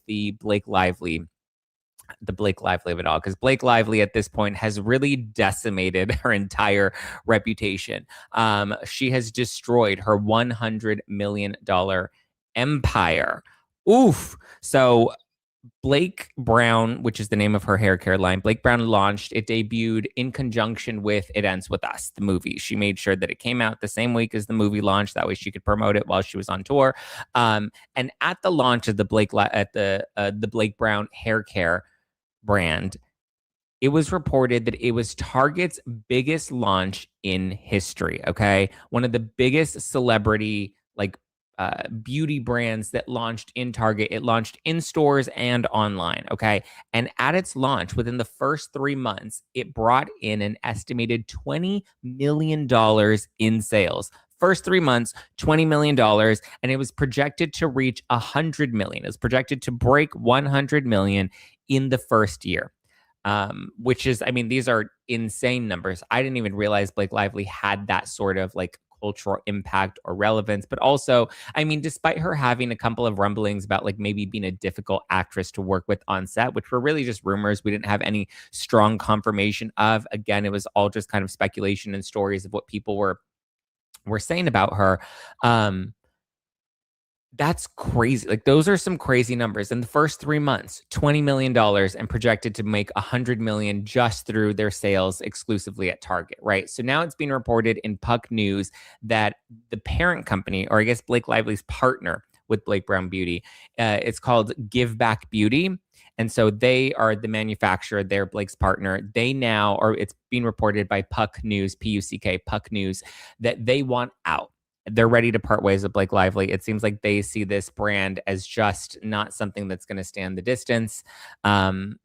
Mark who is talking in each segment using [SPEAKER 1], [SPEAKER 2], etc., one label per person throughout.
[SPEAKER 1] the Blake Lively of it all, because Blake Lively at this point has really decimated her entire reputation. She has destroyed her $100 million empire. Oof. So Blake Brown, which is the name of her hair care line, Blake Brown launched, it debuted in conjunction with It Ends With Us, the movie. She made sure that it came out the same week as the movie launched. That way she could promote it while she was on tour. And at the launch of the Blake Brown hair care brand, it was reported that it was Target's biggest launch in history. Okay. One of the biggest celebrity, beauty brands that launched in Target. It launched in stores and online. Okay. And at its launch, within the first 3 months, it brought in an estimated $20 million in sales. First 3 months, $20 million, and it was projected to reach $100 million. It was projected to break $100 million in the first year, which is, I mean, these are insane numbers. I didn't even realize Blake Lively had that sort of cultural impact or relevance. But also, I mean, despite her having a couple of rumblings about maybe being a difficult actress to work with on set, which were really just rumors, we didn't have any strong confirmation of. Again, it was all just kind of speculation and stories of what people were saying about her. That's crazy. Those are some crazy numbers. In the first 3 months, $20 million, and projected to make $100 million just through their sales exclusively at Target, right? So now it's being reported in Puck News that the parent company, or I guess Blake Lively's partner with Blake Brown Beauty, it's called Give Back Beauty. And so they are the manufacturer, they're Blake's partner. They now, or it's being reported by Puck News, P-U-C-K, Puck News, that they want out. They're ready to part ways with Blake Lively. It seems like they see this brand as just not something that's going to stand the distance.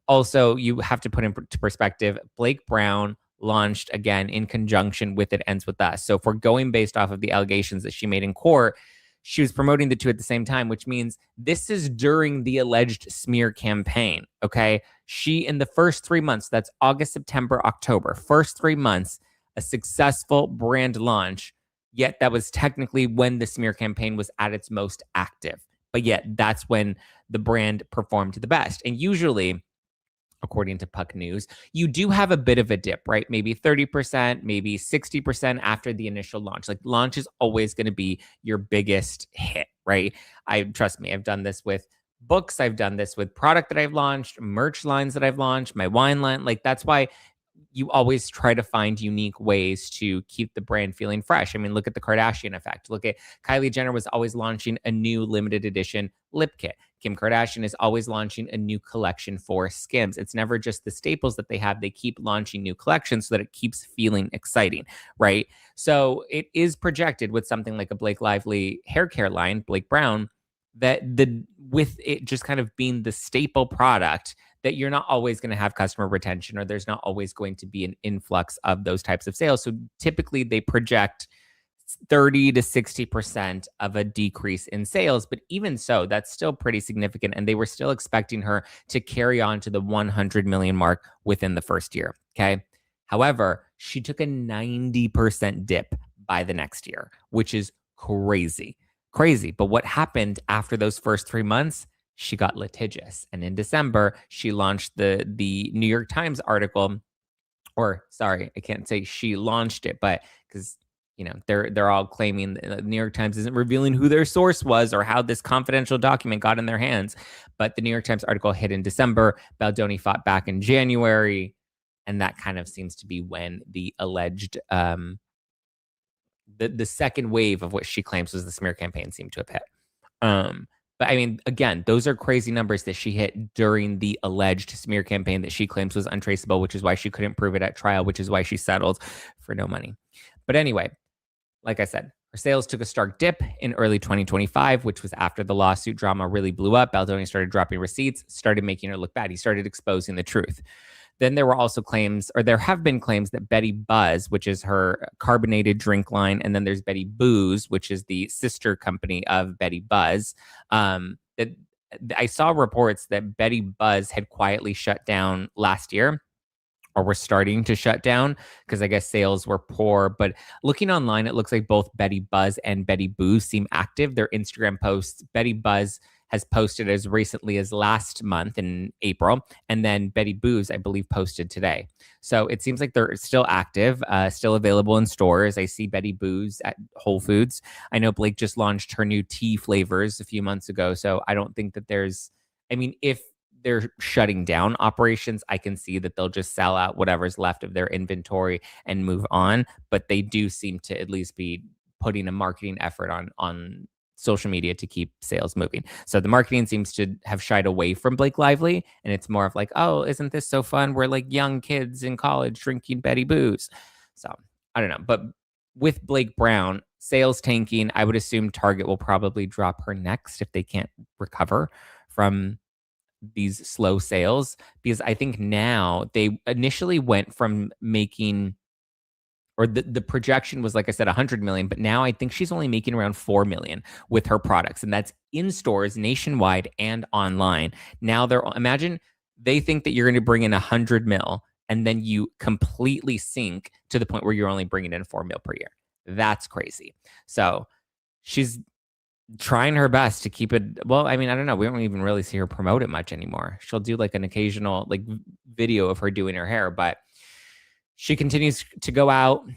[SPEAKER 1] Also, you have to put into perspective, Blake Brown launched again in conjunction with It Ends With Us. So if we're going based off of the allegations that she made in court, she was promoting the two at the same time, which means this is during the alleged smear campaign. Okay. She, in the first 3 months, that's August, September, October, first 3 months, a successful brand launch. Yet that was technically when the smear campaign was at its most active. But yet that's when the brand performed the best. And usually, according to Puck News, you do have a bit of a dip, right? Maybe 30%, maybe 60% after the initial launch. Launch is always going to be your biggest hit, right? Trust me, I've done this with books. I've done this with product that I've launched, merch lines that I've launched, my wine line. That's why you always try to find unique ways to keep the brand feeling fresh. I mean, look at the Kardashian effect. Look at Kylie Jenner was always launching a new limited edition lip kit. Kim Kardashian is always launching a new collection for Skims. It's never just the staples that they have. They keep launching new collections so that it keeps feeling exciting, right? So it is projected with something like a Blake Lively hair care line, Blake Brown, that with it just kind of being the staple product, that you're not always going to have customer retention, or there's not always going to be an influx of those types of sales. So typically they project 30 to 60% of a decrease in sales. But even so, that's still pretty significant. And they were still expecting her to carry on to the 100 million mark within the first year. Okay. However, she took a 90% dip by the next year, which is crazy. But what happened after those first 3 months? She got litigious. And in December, she launched the New York Times article, or sorry, I can't say she launched it, but because, they're all claiming the New York Times isn't revealing who their source was or how this confidential document got in their hands. But the New York Times article hit in December. Baldoni fought back in January. And that kind of seems to be when the alleged, the second wave of what she claims was the smear campaign seemed to have hit. But I mean, again, those are crazy numbers that she hit during the alleged smear campaign that she claims was untraceable, which is why she couldn't prove it at trial, which is why she settled for no money. But anyway, like I said, her sales took a stark dip in early 2025, which was after the lawsuit drama really blew up. Baldoni started dropping receipts, started making her look bad. He started exposing the truth. Then there were also claims, or there have been claims, that Betty Buzz, which is her carbonated drink line, and then there's Betty Booze, which is the sister company of Betty Buzz. That I saw reports that Betty Buzz had quietly shut down last year, or were starting to shut down because I guess sales were poor. But looking online, it looks like both Betty Buzz and Betty Booze seem active. Their Instagram posts, Betty Buzz has posted as recently as last month in April. And then Betty Boo's, I believe, posted today. So it seems like they're still active, still available in stores. I see Betty Boo's at Whole Foods. I know Blake just launched her new tea flavors a few months ago. So I don't think that I mean, if they're shutting down operations, I can see that they'll just sell out whatever's left of their inventory and move on. But they do seem to at least be putting a marketing effort on social media to keep sales moving. So the marketing seems to have shied away from Blake Lively, and it's more of like, oh, isn't this so fun? We're like young kids in college drinking Betty Boo's. So I don't know. But with Blake Brown, sales tanking, I would assume Target will probably drop her next if they can't recover from these slow sales, because I think now they initially went from making, or the projection was, like I said, 100 million, but now I think she's only making around 4 million with her products, and that's in stores nationwide and online. Now imagine they think that you're going to bring in 100 mil and then you completely sink to the point where you're only bringing in 4 mil per year. That's crazy. So she's trying her best to keep it. Well, I mean, I don't know. We don't even really see her promote it much anymore. She'll do like an occasional like video of her doing her hair, but she continues to go out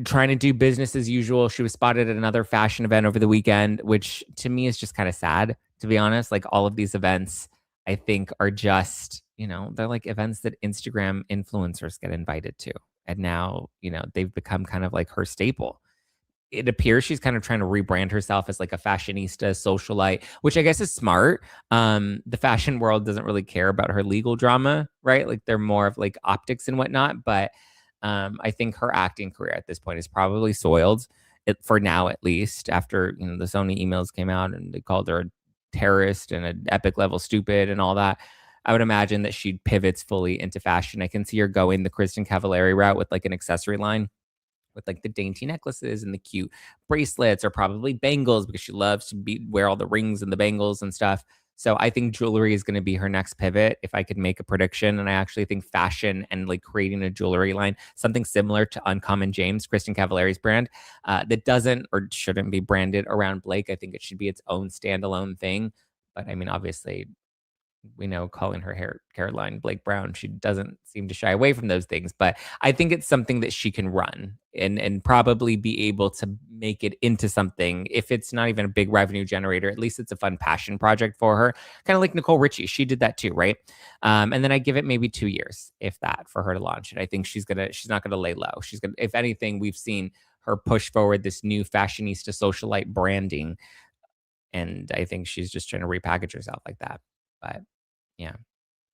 [SPEAKER 1] trying to do business as usual. She was spotted at another fashion event over the weekend, which to me is just kind of sad, to be honest. Like all of these events, I think are just, they're like events that Instagram influencers get invited to. And now, they've become kind of like her staple. It appears she's kind of trying to rebrand herself as like a fashionista socialite, which I guess is smart. The fashion world doesn't really care about her legal drama, right? Like they're more of like optics and whatnot. But I think her acting career at this point is probably soiled, for now at least. After the Sony emails came out and they called her a terrorist and an epic level stupid and all that, I would imagine that she pivots fully into fashion. I can see her going the Kristen Cavallari route with like an accessory line, with like the dainty necklaces and the cute bracelets, or probably bangles, because she loves to wear all the rings and the bangles and stuff. So I think jewelry is going to be her next pivot, if I could make a prediction. And I actually think fashion and like creating a jewelry line, something similar to Uncommon James, Kristen Cavallari's brand, that doesn't or shouldn't be branded around Blake. I think it should be its own standalone thing. But I mean, obviously, we know calling her hair line Blake Brown, she doesn't seem to shy away from those things. But I think it's something that she can run and probably be able to make it into something. If it's not even a big revenue generator, at least it's a fun passion project for her. Kind of like Nicole Richie. She did that too, right? And then I give it maybe 2 years, if that, for her to launch it. I think she's not gonna lay low. She's gonna, if anything, we've seen her push forward this new fashionista socialite branding. And I think she's just trying to repackage herself like that. But yeah.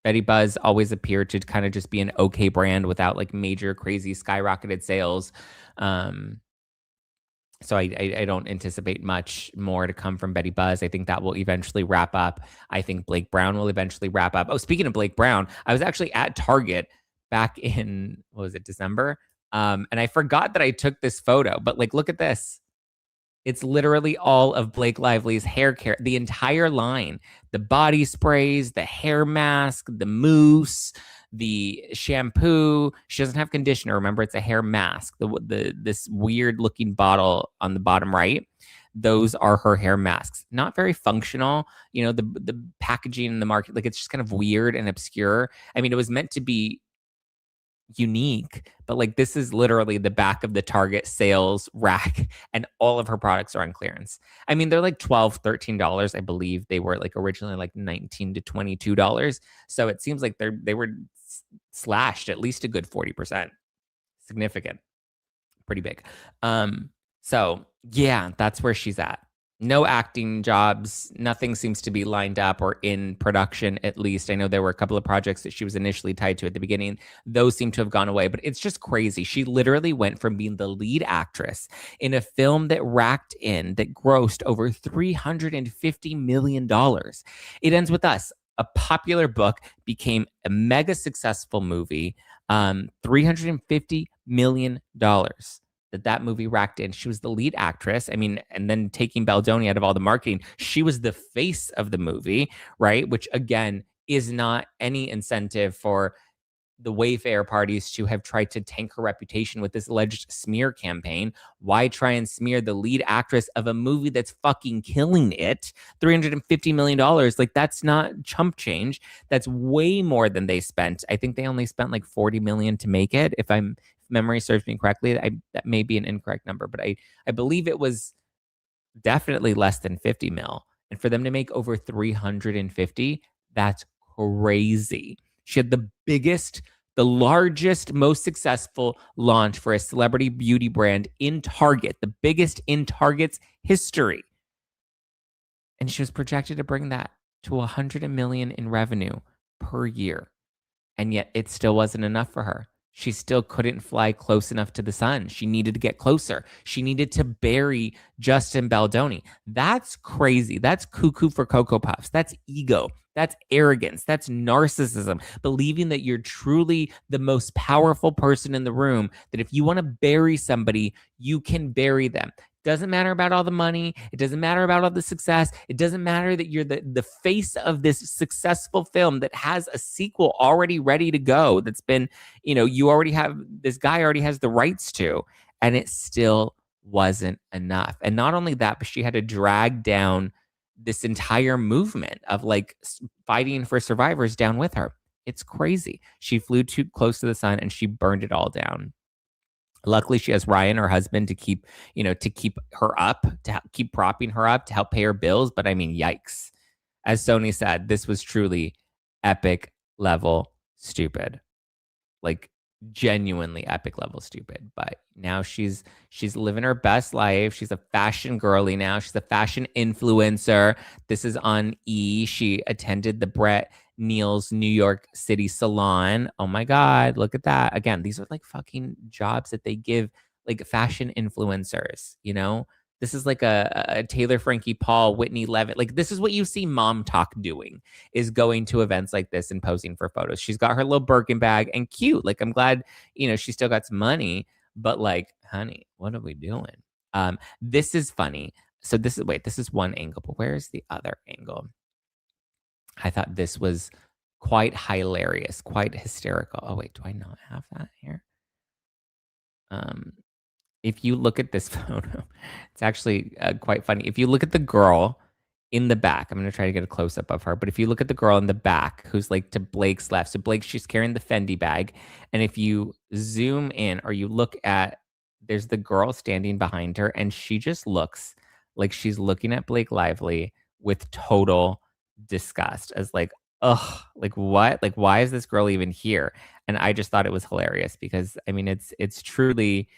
[SPEAKER 1] Betty Buzz always appeared to kind of just be an okay brand without like major crazy skyrocketed sales. So I don't anticipate much more to come from Betty Buzz. I think that will eventually wrap up. I think Blake Brown will eventually wrap up. Oh, speaking of Blake Brown, I was actually at Target back in, what was it, December? And I forgot that I took this photo, but like, look at this. It's literally all of Blake Lively's hair care, the entire line, the body sprays, the hair mask, the mousse, the shampoo. She doesn't have conditioner. Remember, it's a hair mask. This weird looking bottle on the bottom right, those are her hair masks. Not very functional. The packaging in the market, like it's just kind of weird and obscure. I mean, it was meant to be unique, but like this is literally the back of the Target sales rack, and all of her products are on clearance. I mean, they're like $12-13. I believe they were like originally like $19 to $22. So it seems like they were slashed at least a good 40%. Significant. Pretty big. So yeah, that's where she's at. No acting jobs. Nothing seems to be lined up or in production, at least. I know there were a couple of projects that she was initially tied to at the beginning. Those seem to have gone away, but it's just crazy. She literally went from being the lead actress in a film that grossed over $350 million. It Ends With Us, a popular book, became a mega successful movie. $350 million that movie racked in. She was the lead actress. I mean, and then taking Baldoni out of all the marketing, she was the face of the movie, right? Which again is not any incentive for the Wayfair parties to have tried to tank her reputation with this alleged smear campaign. Why try and smear the lead actress of a movie that's fucking killing it? $350 million. Like, that's not chump change. That's way more than they spent. I think they only spent like 40 million to make it. If memory serves me correctly, that may be an incorrect number, but I believe it was definitely less than 50 mil. And for them to make over 350, that's crazy. She had the biggest, the largest, most successful launch for a celebrity beauty brand in Target, the biggest in Target's history. And she was projected to bring that to 100 million in revenue per year. And yet it still wasn't enough for her. She still couldn't fly close enough to the sun. She needed to get closer. She needed to bury Justin Baldoni. That's crazy. That's cuckoo for Cocoa Puffs. That's ego. That's arrogance. That's narcissism. Believing that you're truly the most powerful person in the room, that if you want to bury somebody, you can bury them. Doesn't matter about all the money. It doesn't matter about all the success. It doesn't matter that you're the face of this successful film that has a sequel already ready to go. That's been, you already have, this guy already has the rights to, and it still wasn't enough. And not only that, but she had to drag down this entire movement of like fighting for survivors down with her. It's crazy. She flew too close to the sun and she burned it all down. Luckily, she has Ryan, her husband, to keep her up, to keep propping her up, to help pay her bills. But I mean, yikes. As Sony said, this was truly epic level stupid. Like, genuinely epic level stupid. But now she's living her best life. She's a fashion girly now. She's a fashion influencer. This is on E! She attended the Brett Neal's New York City salon. Oh my God, look at that. Again, these are like fucking jobs that they give like fashion influencers, This is like a Taylor Frankie Paul, Whitney Levitt. Like, this is what you see Mom Talk doing, is going to events like this and posing for photos. She's got her little Birkin bag and cute. Like, I'm glad, she still got some money, but like, honey, what are we doing? This is funny. So this is one angle, but where's the other angle? I thought this was quite hilarious, quite hysterical. Oh, wait, do I not have that here? If you look at this photo, it's actually quite funny. If you look at the girl in the back, I'm going to try to get a close up of her, but if you look at the girl in the back who's like to Blake's left, so Blake, she's carrying the Fendi bag. And if you zoom in or you look at, there's the girl standing behind her, and she just looks like she's looking at Blake Lively with total disgust, as like, ugh, like what? Like, why is this girl even here? And I just thought it was hilarious because, I mean, it's truly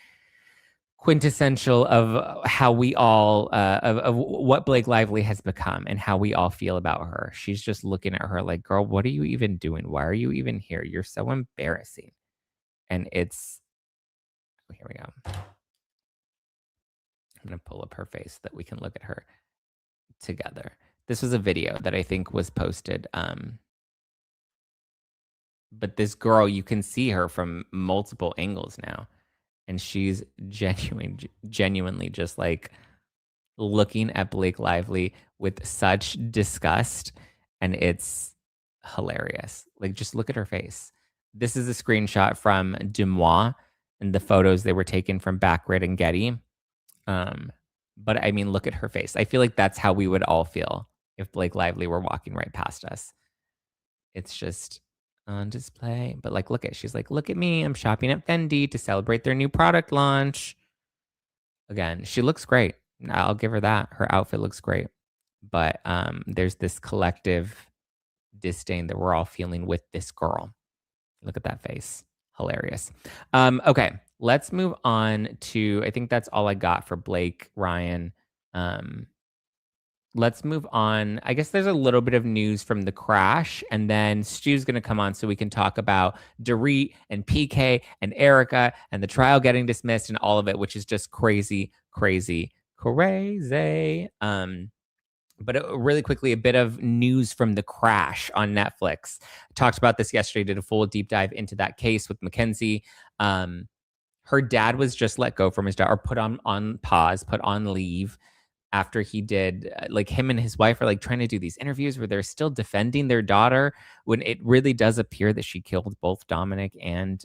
[SPEAKER 1] quintessential of how we all of what Blake Lively has become and how we all feel about her. She's just looking at her like, girl, what are you even doing? Why are you even here? You're so embarrassing. And it's, here we go. I'm going to pull up her face so that we can look at her together. This was a video that I think was posted. But this girl, you can see her from multiple angles now. And she's genuinely just like looking at Blake Lively with such disgust. And it's hilarious. Like, just look at her face. This is a screenshot from Dumois and the photos they were taken from Backgrid and Getty. But I mean, look at her face. I feel like that's how we would all feel if Blake Lively were walking right past us. It's just on display. But like, she's like, look at me. I'm shopping at Fendi to celebrate their new product launch. Again, she looks great. I'll give her that. Her outfit looks great. But there's this collective disdain that we're all feeling with this girl. Look at that face. Hilarious. Okay, let's move on to, I think that's all I got for Blake, Ryan. Let's move on. I guess there's a little bit of news from the crash, and then Stu's going to come on so we can talk about Dorit and PK and Erika and the trial getting dismissed and all of it, which is just crazy, crazy, crazy. But really quickly, a bit of news from the crash on Netflix. Talked about this yesterday, did a full deep dive into that case with Mackenzie. Her dad was just let go from his job, or put on pause, put on leave after he did, like him and his wife are like trying to do these interviews where they're still defending their daughter when it really does appear that she killed both Dominic and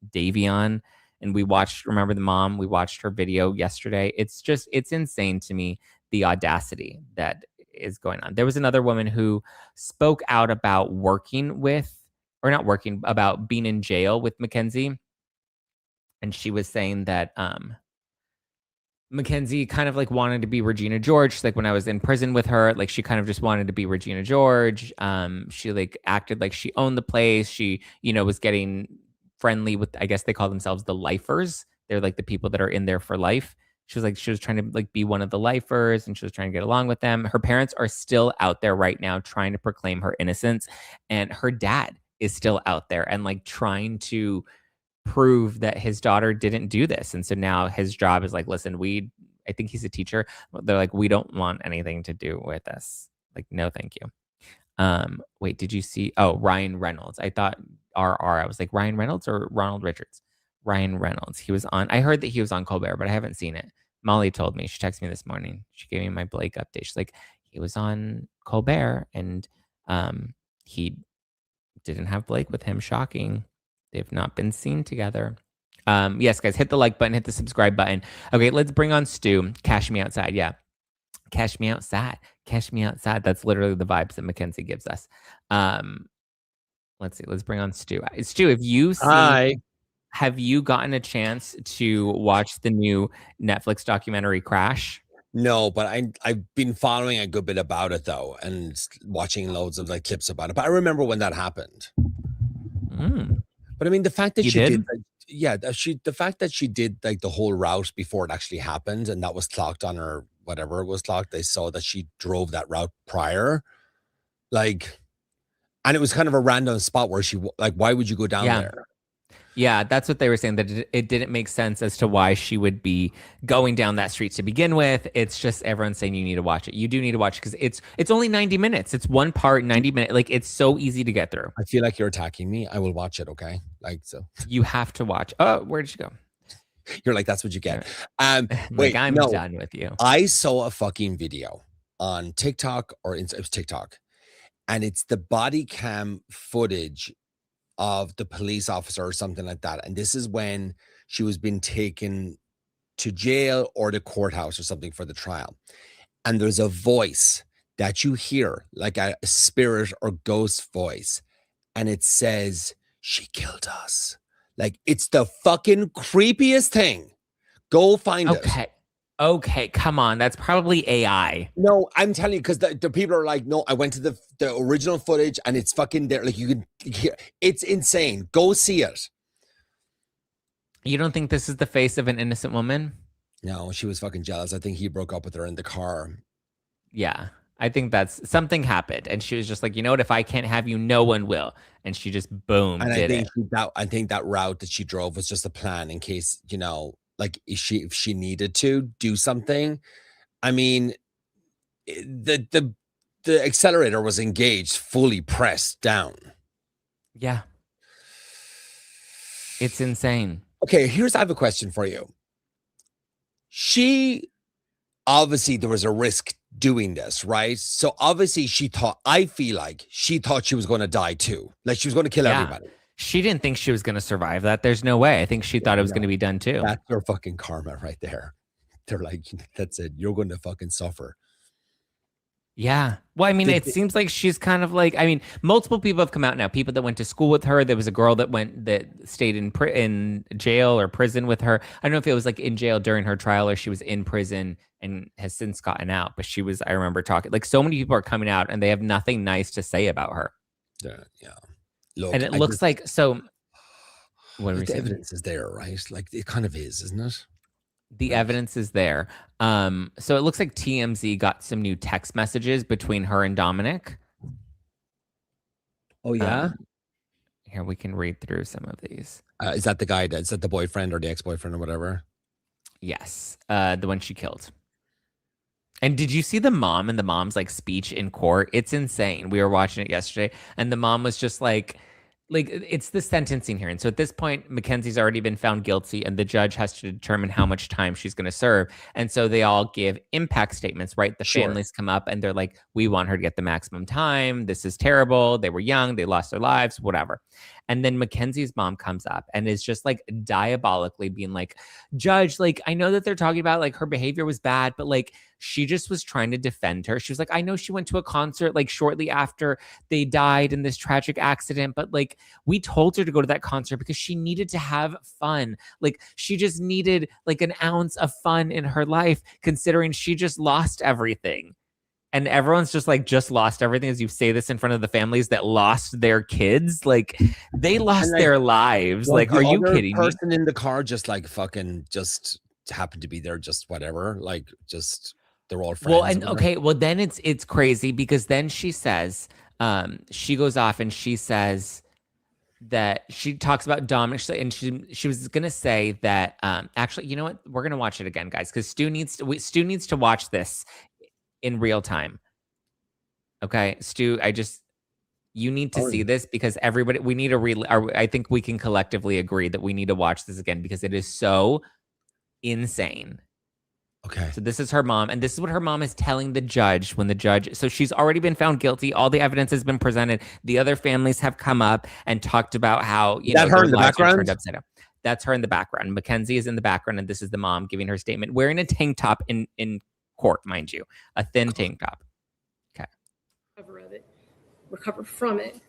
[SPEAKER 1] Davion. And we watched, remember the mom, we watched her video yesterday. It's insane to me, the audacity that is going on. There was another woman who spoke out about working with, or not working, about being in jail with Mackenzie. And she was saying that Mackenzie kind of like wanted to be Regina George. She's like, when I was in prison with her, like she kind of just wanted to be Regina George. She like acted like she owned the place. She, was getting friendly with, I guess they call themselves the lifers. They're like the people that are in there for life. She was trying to like be one of the lifers, and she was trying to get along with them. Her parents are still out there right now trying to proclaim her innocence. And her dad is still out there and like trying to prove that his daughter didn't do this. And so now his job is like, listen, I think he's a teacher. They're like, we don't want anything to do with this. Like, no, thank you. Wait, did you see? Oh, Ryan Reynolds. I thought RR. I was like, Ryan Reynolds or Ronald Richards? Ryan Reynolds. He was on, I heard that he was on Colbert, but I haven't seen it. Molly told me. She texted me this morning. She gave me my Blake update. She's like, he was on Colbert and he didn't have Blake with him. Shocking. They've not been seen together. Yes, guys, hit the like button, hit the subscribe button. Okay, let's bring on Stu. Cash me outside. Yeah. Cash me outside. Cash me outside. That's literally the vibes that Mackenzie gives us. Let's see. Let's bring on Stu. Stu, have you gotten a chance to watch the new Netflix documentary Crash?
[SPEAKER 2] No, but I've been following a good bit about it though, and watching loads of like clips about it. But I remember when that happened. But I mean, the fact that she did, the fact that she did like the whole route before it actually happened, and that was clocked on her, whatever it was clocked. They saw that she drove that route prior, like, and it was kind of a random spot where she like, why would you go down there?
[SPEAKER 1] Yeah, that's what they were saying, that it didn't make sense as to why she would be going down that street to begin with. It's just everyone's saying you need to watch it. You do need to watch it because it's only 90 minutes. It's one part, 90 minutes. Like, it's so easy to get through.
[SPEAKER 2] I feel like you're attacking me. I will watch it, okay? Like, so.
[SPEAKER 1] You have to watch. Oh, where did you go?
[SPEAKER 2] You're like, that's what you get.
[SPEAKER 1] Wait, I'm done with you.
[SPEAKER 2] I saw a fucking video on TikTok, or it was TikTok, and it's the body cam footage of the police officer or something like that. And this is when she was being taken to jail or the courthouse or something for the trial. And there's a voice that you hear, like a spirit or ghost voice. And it says, she killed us. Like, it's the fucking creepiest thing. Go find it.
[SPEAKER 1] Okay, come on. That's probably AI.
[SPEAKER 2] No, I'm telling you, because the people are like, no, I went to the original footage and it's fucking there. Like, you can hear, it's insane. Go see it.
[SPEAKER 1] You don't think this is the face of an innocent woman?
[SPEAKER 2] No, she was fucking jealous. I think he broke up with her in the car.
[SPEAKER 1] Yeah, I think that's something happened. And she was just like, you know what? If I can't have you, no one will. And she just boom,
[SPEAKER 2] and
[SPEAKER 1] did it.
[SPEAKER 2] I think that route that she drove was just a plan in case, like if she needed to do something. I mean, the accelerator was engaged, fully pressed down.
[SPEAKER 1] Yeah. It's insane.
[SPEAKER 2] Okay, I have a question for you. Obviously there was a risk doing this, right? So obviously I feel like she thought she was going to die too. Like, she was going to kill everybody.
[SPEAKER 1] She didn't think she was going to survive that. There's no way. I think she thought it was going to be done too.
[SPEAKER 2] That's their fucking karma right there. They're like, that's it. You're going to fucking suffer.
[SPEAKER 1] Yeah. Well, I mean, it seems like she's kind of like, I mean, multiple people have come out now. People that went to school with her. There was a girl that stayed in jail or prison with her. I don't know if it was like in jail during her trial or she was in prison and has since gotten out. But I remember talking, like, so many people are coming out and they have nothing nice to say about her.
[SPEAKER 2] Yeah. Look,
[SPEAKER 1] and it looks like, so what are we saying?
[SPEAKER 2] The evidence is there, right? Like, it kind of is, isn't it?
[SPEAKER 1] The evidence is there. So it looks like TMZ got some new text messages between her and Dominic.
[SPEAKER 2] Oh, yeah?
[SPEAKER 1] Here, we can read through some of these.
[SPEAKER 2] Is that the guy? Is that the boyfriend or the ex-boyfriend or whatever?
[SPEAKER 1] Yes. The one she killed. And did you see the mom and the mom's like speech in court? It's insane. We were watching it yesterday and the mom was just like, like it's the sentencing hearing. So at this point, Mackenzie's already been found guilty, and the judge has to determine how much time she's going to serve. And so they all give impact statements, right? The
[SPEAKER 2] Sure.
[SPEAKER 1] families come up and they're like, "We want her to get the maximum time. This is terrible. They were young. They lost their lives. Whatever." And then Mackenzie's mom comes up and is just like diabolically being like, "Judge, like I know that they're talking about like her behavior was bad, but like she just was trying to defend her. She was like, I know she went to a concert like shortly after they died in this tragic accident, but like we told her to go to that concert because she needed to have fun. Like she just needed like an ounce of fun in her life, considering she just lost everything." And everyone's just like, just lost everything, as you say this in front of the families that lost their kids. Like they
[SPEAKER 2] And
[SPEAKER 1] lost
[SPEAKER 2] like,
[SPEAKER 1] their lives.
[SPEAKER 2] was
[SPEAKER 1] Like,
[SPEAKER 2] the
[SPEAKER 1] are you
[SPEAKER 2] other
[SPEAKER 1] kidding me?
[SPEAKER 2] person in the car just like fucking just happened to be there, just whatever, like just they're all friends.
[SPEAKER 1] Well, and okay, well then it's crazy because then she says, she goes off and she says that she talks about Dominic, and she was gonna say that actually, you know what? We're gonna watch it again, guys, because Stu needs to watch this in real time. Okay, Stu, you need to see this because everybody, we need to I think we can collectively agree that we need to watch this again because it is so insane.
[SPEAKER 2] Okay.
[SPEAKER 1] So this is her mom, and this is what her mom is telling the judge when the judge. So she's already been found guilty. All the evidence has been presented. The other families have come up and talked about how
[SPEAKER 2] Is that her in the background?
[SPEAKER 1] Turned upside down. That's her in the background. Mackenzie is in the background, and this is the mom giving her statement, wearing a tank top in court, mind you, a thin tank top. Okay.
[SPEAKER 3] Recover from it.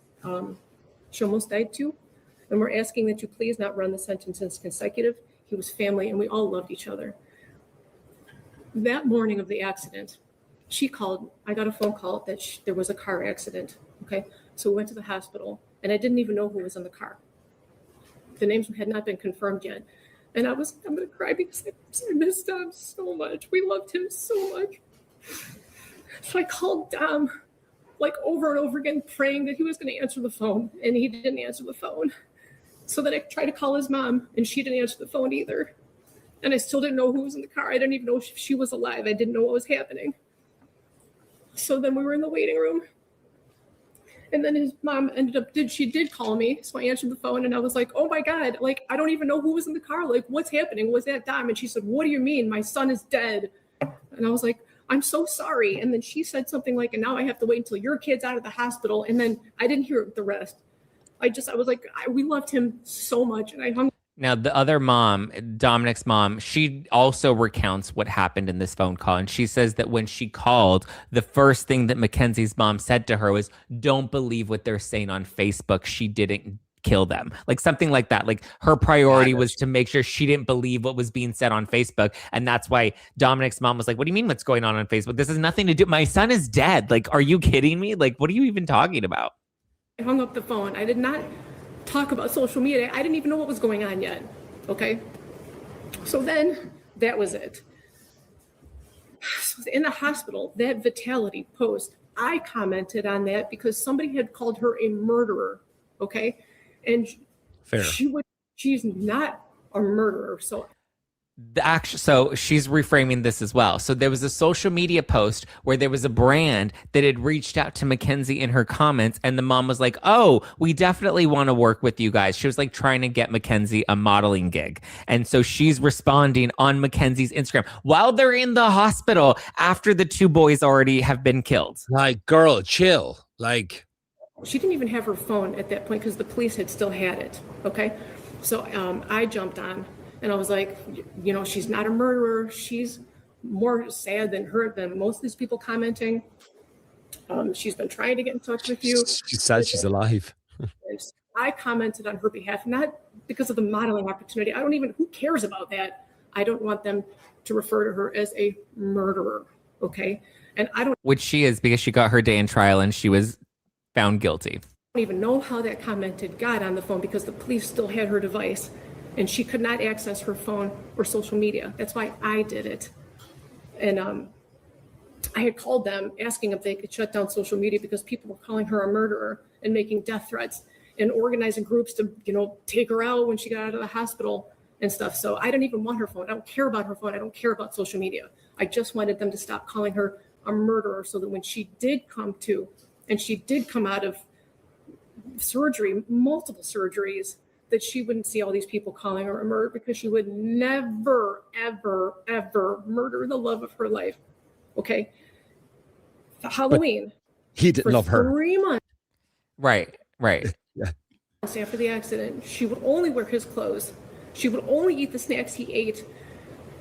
[SPEAKER 3] She almost died too, and we're asking that you please not run the sentences consecutive. He was family, and we all loved each other. That morning of the accident, she called. I got a phone call that there was a car accident. Okay, so we went to the hospital, and I didn't even know who was in the car. The names had not been confirmed yet, and I'm going to cry because I missed Dom so much. We loved him so much. So I called Dom like over and over again, praying that he was going to answer the phone, and he didn't answer the phone. So then I tried to call his mom, and she didn't answer the phone either. And I still didn't know who was in the car. I didn't even know if she was alive. I didn't know what was happening. So then we were in the waiting room. And then his mom she did call me. So I answered the phone and I was like, oh my God, like, I don't even know who was in the car. Like, what's happening? Was that Dom? And she said, what do you mean? My son is dead. And I was like, I'm so sorry. And then she said something like, and now I have to wait until your kid's out of the hospital. And then I didn't hear the rest. I was like, we loved him so much. And I hung.
[SPEAKER 1] Now, the other mom, Dominic's mom, she also recounts what happened in this phone call. And she says that when she called, the first thing that Mackenzie's mom said to her was, don't believe what they're saying on Facebook. She didn't kill them. Like something like that. Like her priority was to make sure she didn't believe what was being said on Facebook. And that's why Dominic's mom was like, what do you mean what's going on Facebook? This has nothing to do. My son is dead. Like, are you kidding me? Like, what are you even talking about?
[SPEAKER 3] I hung up the phone. I did not talk about social media. I didn't even know what was going on yet. Okay. So then that was it. So in the hospital, that Vitality post, I commented on that because somebody had called her a murderer. Okay. And
[SPEAKER 2] fair.
[SPEAKER 3] She's not a murderer. So
[SPEAKER 1] so she's reframing this as well. So there was a social media post where there was a brand that had reached out to Mackenzie in her comments, and the mom was like, oh, we definitely want to work with you guys. She was like trying to get Mackenzie a modeling gig. And so she's responding on Mackenzie's Instagram while they're in the hospital after the two boys already have been killed.
[SPEAKER 2] Like, girl, chill. Like,
[SPEAKER 3] she didn't even have her phone at that point because the police had still had it. Okay. So I jumped on. And I was like, you know, she's not a murderer. She's more sad than hurt than most of these people commenting. She's been trying to get in touch with you.
[SPEAKER 2] She said she's alive.
[SPEAKER 3] I commented on her behalf, not because of the modeling opportunity. Who cares about that? I don't want them to refer to her as a murderer. Okay. And
[SPEAKER 1] which she is, because she got her day in trial and she was found guilty.
[SPEAKER 3] I don't even know how that commented got on the phone because the police still had her device. And she could not access her phone or social media. That's why I did it. And I had called them asking if they could shut down social media because people were calling her a murderer and making death threats and organizing groups to, you know, take her out when she got out of the hospital and stuff. So I didn't even want her phone. I don't care about her phone. I don't care about social media. I just wanted them to stop calling her a murderer so that when she did come to, and she did come out of surgery, multiple surgeries, that she wouldn't see all these people calling her a murderer, because she would never, ever, ever murder the love of her life. Okay. Halloween.
[SPEAKER 2] He didn't love her.
[SPEAKER 3] 3 months.
[SPEAKER 1] Right.
[SPEAKER 2] Yeah.
[SPEAKER 3] After the accident, she would only wear his clothes. She would only eat the snacks he ate.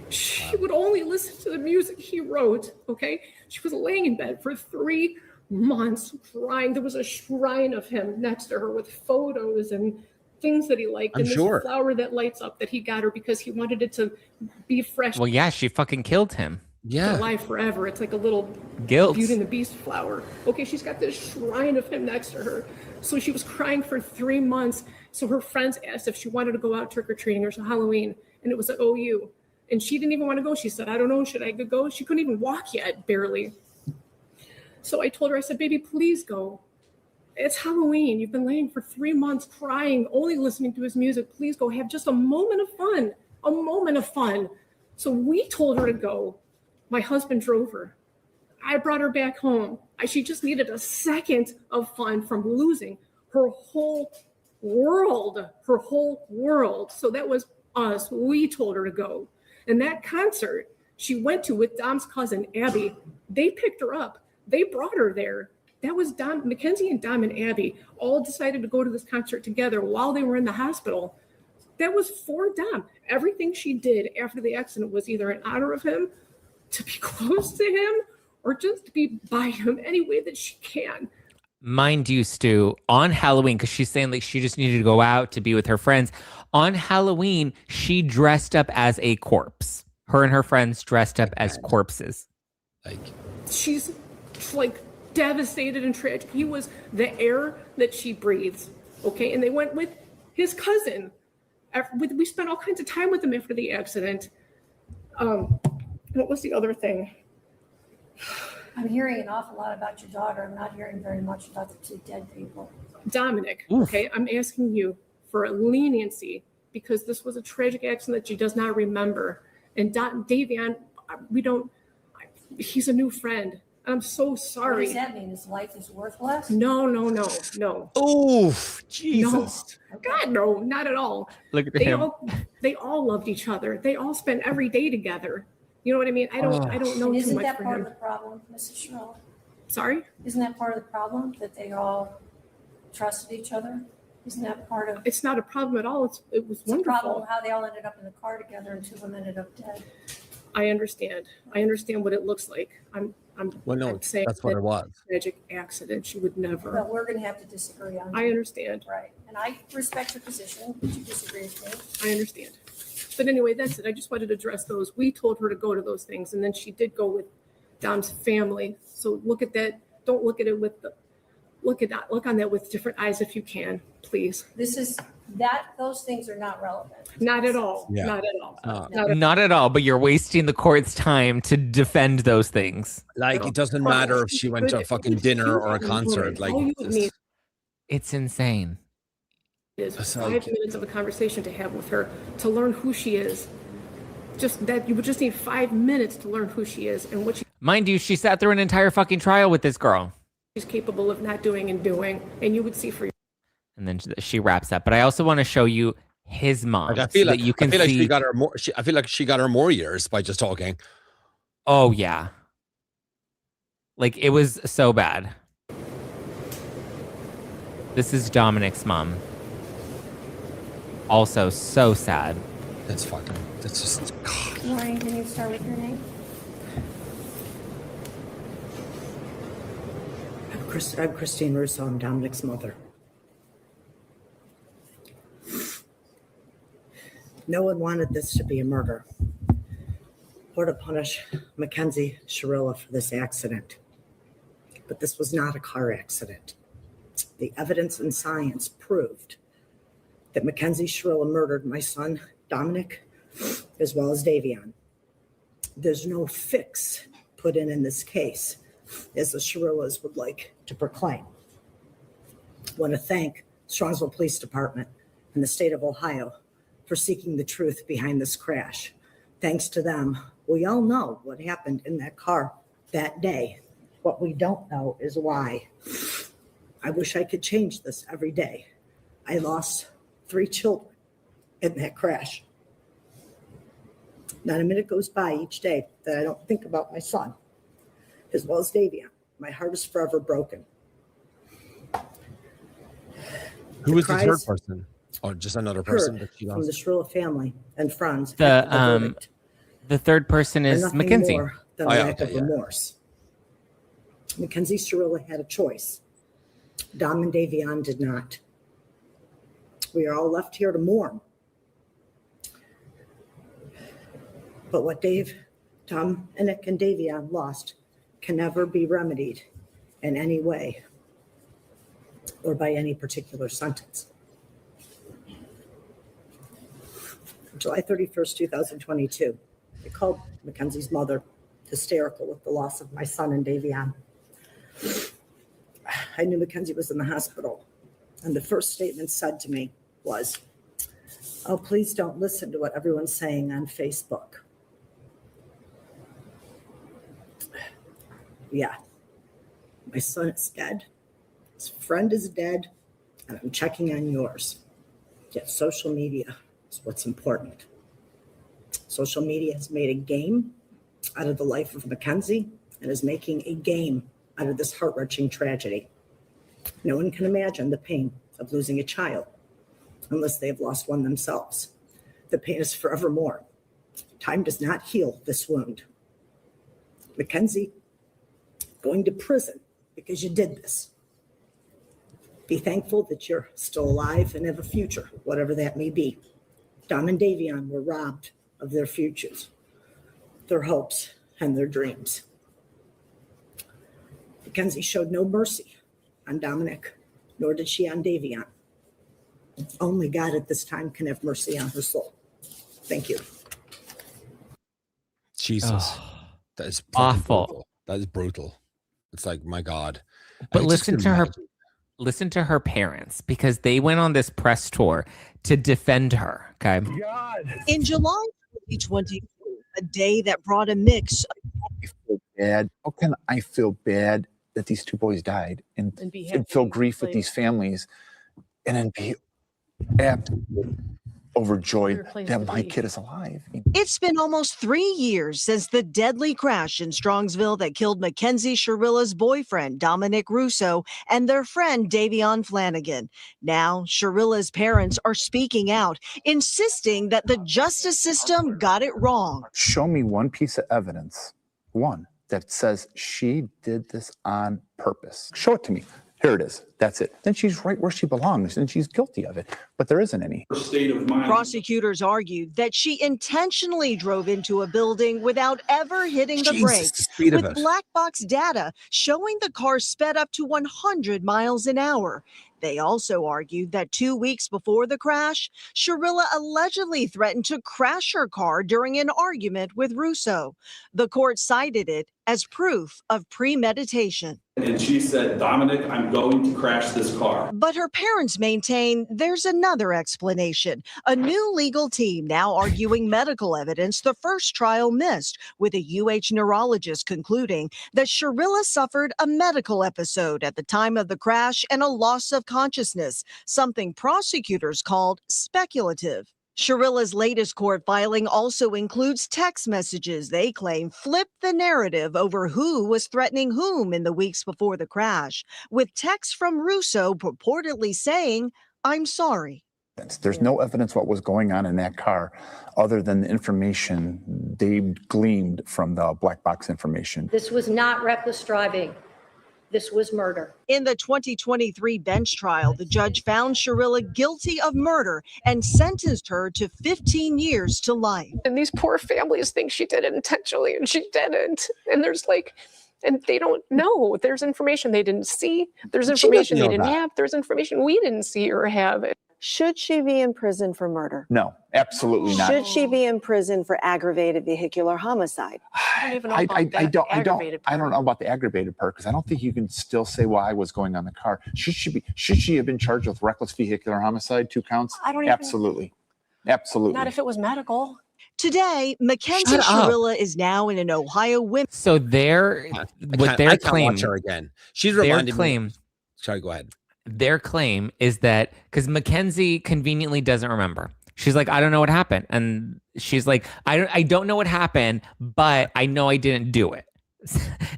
[SPEAKER 3] She would only listen to the music he wrote. Okay. She was laying in bed for 3 months crying. There was a shrine of him next to her with photos and things that he liked.
[SPEAKER 2] I'm
[SPEAKER 3] and this
[SPEAKER 2] sure.
[SPEAKER 3] flower that lights up that he got her because he wanted it to be fresh.
[SPEAKER 1] Well, yeah, she fucking killed him.
[SPEAKER 2] Yeah.
[SPEAKER 3] Alive forever. It's like a little
[SPEAKER 1] Guilt.
[SPEAKER 3] Beauty and the Beast flower. Okay, she's got this shrine of him next to her. So she was crying for 3 months. So her friends asked if she wanted to go out trick-or-treating or Halloween. And it was at OU. And she didn't even want to go. She said, I don't know, should I go? She couldn't even walk yet, barely. So I told her, I said, baby, please go. It's Halloween. You've been laying for 3 months crying, only listening to his music. Please go have just a moment of fun. A moment of fun. So we told her to go. My husband drove her. I brought her back home. She just needed a second of fun from losing her whole world. So that was us. We told her to go. And that concert she went to with Dom's cousin, Abby, they picked her up. They brought her there. That was Dom, Mackenzie and Dom and Abby all decided to go to this concert together while they were in the hospital. That was for Dom. Everything she did after the accident was either in honor of him, to be close to him, or just to be by him any way that she can.
[SPEAKER 1] Mind you, Stu, on Halloween, because she's saying like she just needed to go out to be with her friends. On Halloween, she dressed up as a corpse. Her and her friends dressed up as corpses.
[SPEAKER 2] Like,
[SPEAKER 3] she's like devastated and tragic. He was the air that she breathes. Okay. And they went with his cousin. We spent all kinds of time with him after the accident. What was the other thing?
[SPEAKER 4] I'm hearing an awful lot about your daughter. I'm not hearing very much about the two dead people.
[SPEAKER 3] Dominic,
[SPEAKER 1] Oof.
[SPEAKER 3] okay, I'm asking you for a leniency because this was a tragic accident that she does not remember. And Davion, he's a new friend. I'm so sorry.
[SPEAKER 4] What does that mean? His life is worthless?
[SPEAKER 3] No.
[SPEAKER 2] oh, Jesus.
[SPEAKER 3] No. God, no, not at all.
[SPEAKER 1] Look at him.
[SPEAKER 3] They all loved each other. They all spent every day together. You know what I mean? I don't know
[SPEAKER 4] And
[SPEAKER 3] too
[SPEAKER 4] isn't
[SPEAKER 3] much
[SPEAKER 4] that
[SPEAKER 3] for
[SPEAKER 4] part
[SPEAKER 3] him.
[SPEAKER 4] of the problem, Mrs. Shirilla?
[SPEAKER 3] Sorry?
[SPEAKER 4] Isn't that part of the problem that they all trusted each other? Isn't that part of
[SPEAKER 3] It's not a problem at all. It was
[SPEAKER 4] the problem
[SPEAKER 3] wonderful.
[SPEAKER 4] how they all ended up in the car together and two of them ended up dead?
[SPEAKER 3] I understand what it looks like. I'm saying
[SPEAKER 2] that's what
[SPEAKER 3] that
[SPEAKER 2] it was.
[SPEAKER 3] tragic accident. She would never.
[SPEAKER 4] But we're going to have to disagree on that.
[SPEAKER 3] I understand.
[SPEAKER 4] Right. And I respect your position, but you disagree with me.
[SPEAKER 3] I understand. But anyway, that's it. I just wanted to address those. We told her to go to those things, and then she did go with Dom's family. So look at that. Don't look at it with look on that with different eyes if you can, please.
[SPEAKER 4] Those things are not relevant.
[SPEAKER 3] Not at all.
[SPEAKER 2] Yeah.
[SPEAKER 3] Not at all.
[SPEAKER 1] Not at all, but you're wasting the court's time to defend those things.
[SPEAKER 2] Like, it doesn't matter if she went to a fucking dinner or a concert. Like,
[SPEAKER 3] all you would need
[SPEAKER 1] It's insane.
[SPEAKER 3] is
[SPEAKER 2] So-
[SPEAKER 3] 5 minutes of a conversation to have with her to learn who she is. Just that you would just need 5 minutes to learn who she is and what
[SPEAKER 1] Mind you, she sat through an entire fucking trial with this girl.
[SPEAKER 3] she's capable of not doing and doing, and you would see for
[SPEAKER 1] And then she wraps up. But I also want to show you his mom.
[SPEAKER 2] I feel
[SPEAKER 1] so
[SPEAKER 2] like
[SPEAKER 1] that you can
[SPEAKER 2] I feel like
[SPEAKER 1] see.
[SPEAKER 2] she got her more. I feel like she got her more years by just talking.
[SPEAKER 1] Oh, yeah. Like, it was so bad. This is Dominic's mom. Also so sad.
[SPEAKER 2] That's just.
[SPEAKER 4] Good morning. Can you start with your name?
[SPEAKER 5] I'm Christine Russo. I'm Dominic's mother. No one wanted this to be a murder or to punish Mackenzie Shirilla for this accident. But this was not a car accident. The evidence and science proved that Mackenzie Shirilla murdered my son, Dominic, as well as Davion. There's no fix put in this case, as the Shirillas would like to proclaim. I want to thank Strongsville Police Department and the state of Ohio for seeking the truth behind this crash. Thanks to them, we all know what happened in that car that day. What we don't know is why. I wish I could change this every day. I lost 3 children in that crash. Not a minute goes by each day that I don't think about my son, as well as Davion. My heart is forever broken.
[SPEAKER 2] Who was the third person? Or just another person that she
[SPEAKER 5] from the
[SPEAKER 2] lost?
[SPEAKER 5] Shirilla family and friends. after
[SPEAKER 1] The third person
[SPEAKER 5] are
[SPEAKER 1] is
[SPEAKER 5] nothing
[SPEAKER 1] Mackenzie.
[SPEAKER 5] more than a lack of remorse. Mackenzie Shirilla had a choice. Dom and Davion did not. We are all left here to mourn. But what Tom, and Nick, and Davion lost can never be remedied in any way or by any particular sentence. July 31st, 2022, I called Mackenzie's mother, hysterical with the loss of my son and Davion. I knew Mackenzie was in the hospital, and the first statement said to me was, "Oh, please don't listen to what everyone's saying on Facebook." Yeah, my son is dead, his friend is dead, and I'm checking on yours. Yet social media is what's important. Social media has made a game out of the life of Mackenzie and is making a game out of this heart-wrenching tragedy. No one can imagine the pain of losing a child unless they have lost one themselves. The pain is forevermore. Time does not heal this wound. Mackenzie, going to prison because you did this. Be thankful that you're still alive and have a future, whatever that may be. Dom and Davion were robbed of their futures, their hopes, and their dreams. Mackenzie showed no mercy on Dominic, nor did she on Davion. Only God at this time can have mercy on her soul. Thank you.
[SPEAKER 2] Jesus. That is
[SPEAKER 1] Awful.
[SPEAKER 2] brutal. That is brutal. It's like, my God.
[SPEAKER 1] But listen to her parents, because they went on this press tour to defend her. Okay.
[SPEAKER 6] In July 2022, a day that brought a mix.
[SPEAKER 7] I feel bad. How can I feel bad that these 2 boys died and feel grief with these families and then be absolutely overjoyed that my kid is alive?
[SPEAKER 6] It's been almost 3 years since the deadly crash in Strongsville that killed Mackenzie Shirilla's boyfriend, Dominic Russo, and their friend, Davion Flanagan. Now, Shirilla's parents are speaking out, insisting that the justice system got it wrong.
[SPEAKER 7] Show me one piece of evidence, one, that says she did this on purpose. Show it to me. Here it is. That's it. Then she's right where she belongs and she's guilty of it. But there isn't any.
[SPEAKER 8] State of mind.
[SPEAKER 6] Prosecutors argued that she intentionally drove into a building without ever hitting the brakes, with black box data showing the car sped up to 100 miles an hour. They also argued that 2 weeks before the crash, Shirilla allegedly threatened to crash her car during an argument with Russo. The court cited it as proof of premeditation.
[SPEAKER 8] And she said, "Dominic, I'm going to crash this car."
[SPEAKER 6] But her parents maintain there's another explanation. A new legal team now arguing medical evidence the first trial missed, with a UH neurologist concluding that Shirilla suffered a medical episode at the time of the crash and a loss of consciousness, something prosecutors called speculative. Shirilla's latest court filing also includes text messages they claim flipped the narrative over who was threatening whom in the weeks before the crash, with texts from Russo purportedly saying, "I'm sorry."
[SPEAKER 7] There's no evidence what was going on in that car other than the information they gleaned from the black box information.
[SPEAKER 9] This was not reckless driving. This was murder.
[SPEAKER 6] In the 2023 bench trial, the judge found Shirilla guilty of murder and sentenced her to 15 years to life.
[SPEAKER 10] And these poor families think she did it intentionally, and she didn't. And and they don't know. There's information they didn't see. There's information they didn't have. There's information we didn't see or have.
[SPEAKER 11] Should she be in prison for murder?
[SPEAKER 7] No, absolutely not.
[SPEAKER 11] Should she be in prison for aggravated vehicular homicide?
[SPEAKER 10] I don't even know about
[SPEAKER 7] I don't know about the aggravated part, because I don't think you can still say, well, I was going on the car. Should she have been charged with reckless vehicular homicide, 2 counts? Absolutely.
[SPEAKER 10] Not if it was medical.
[SPEAKER 6] Today, Mackenzie Shirilla is now in an Ohio women.
[SPEAKER 1] So their claim
[SPEAKER 2] watch her again. She's reminding me. Sorry, go ahead.
[SPEAKER 1] Their claim is that because Mackenzie conveniently doesn't remember. She's like, I don't know what happened. And she's like, I don't know what happened, but I know I didn't do it.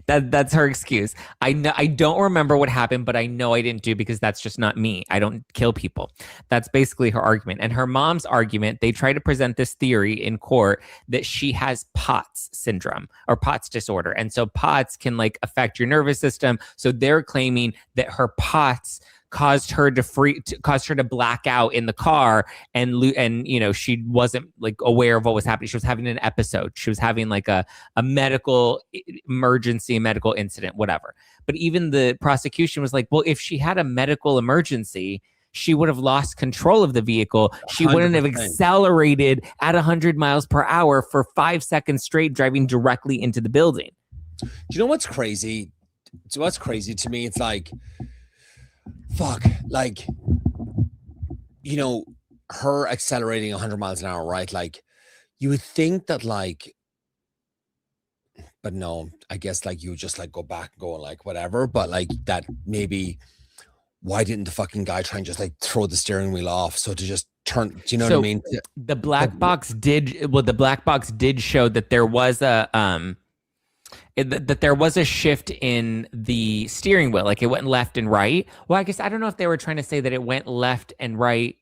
[SPEAKER 1] That's her excuse. I don't remember what happened, but I know I didn't do because that's just not me. I don't kill people. That's basically her argument. And her mom's argument, they try to present this theory in court that she has POTS syndrome or POTS disorder. And so POTS can like affect your nervous system. So they're claiming that her POTS caused her to black out in the car and you know, she wasn't like aware of what was happening. She was having an episode. She was having like a medical emergency, medical incident, whatever. But even the prosecution was like, well, if she had a medical emergency, she would have lost control of the vehicle. She 100%. Wouldn't have accelerated at 100 miles per hour for 5 seconds straight, driving directly into the building.
[SPEAKER 2] Do you know what's crazy? What's crazy to me? It's like, fuck, like, you know, her accelerating 100 miles an hour, right? Like, you would think that, like, but no, I guess like you would just like go back and go like whatever, but like that maybe, why didn't the fucking guy try and just like throw the steering wheel off? So to just turn, do you know what I mean?
[SPEAKER 1] The black box did show that there was a that there was a shift in the steering wheel, like it went left and right. Well, I guess I don't know if they were trying to say that it went left and right.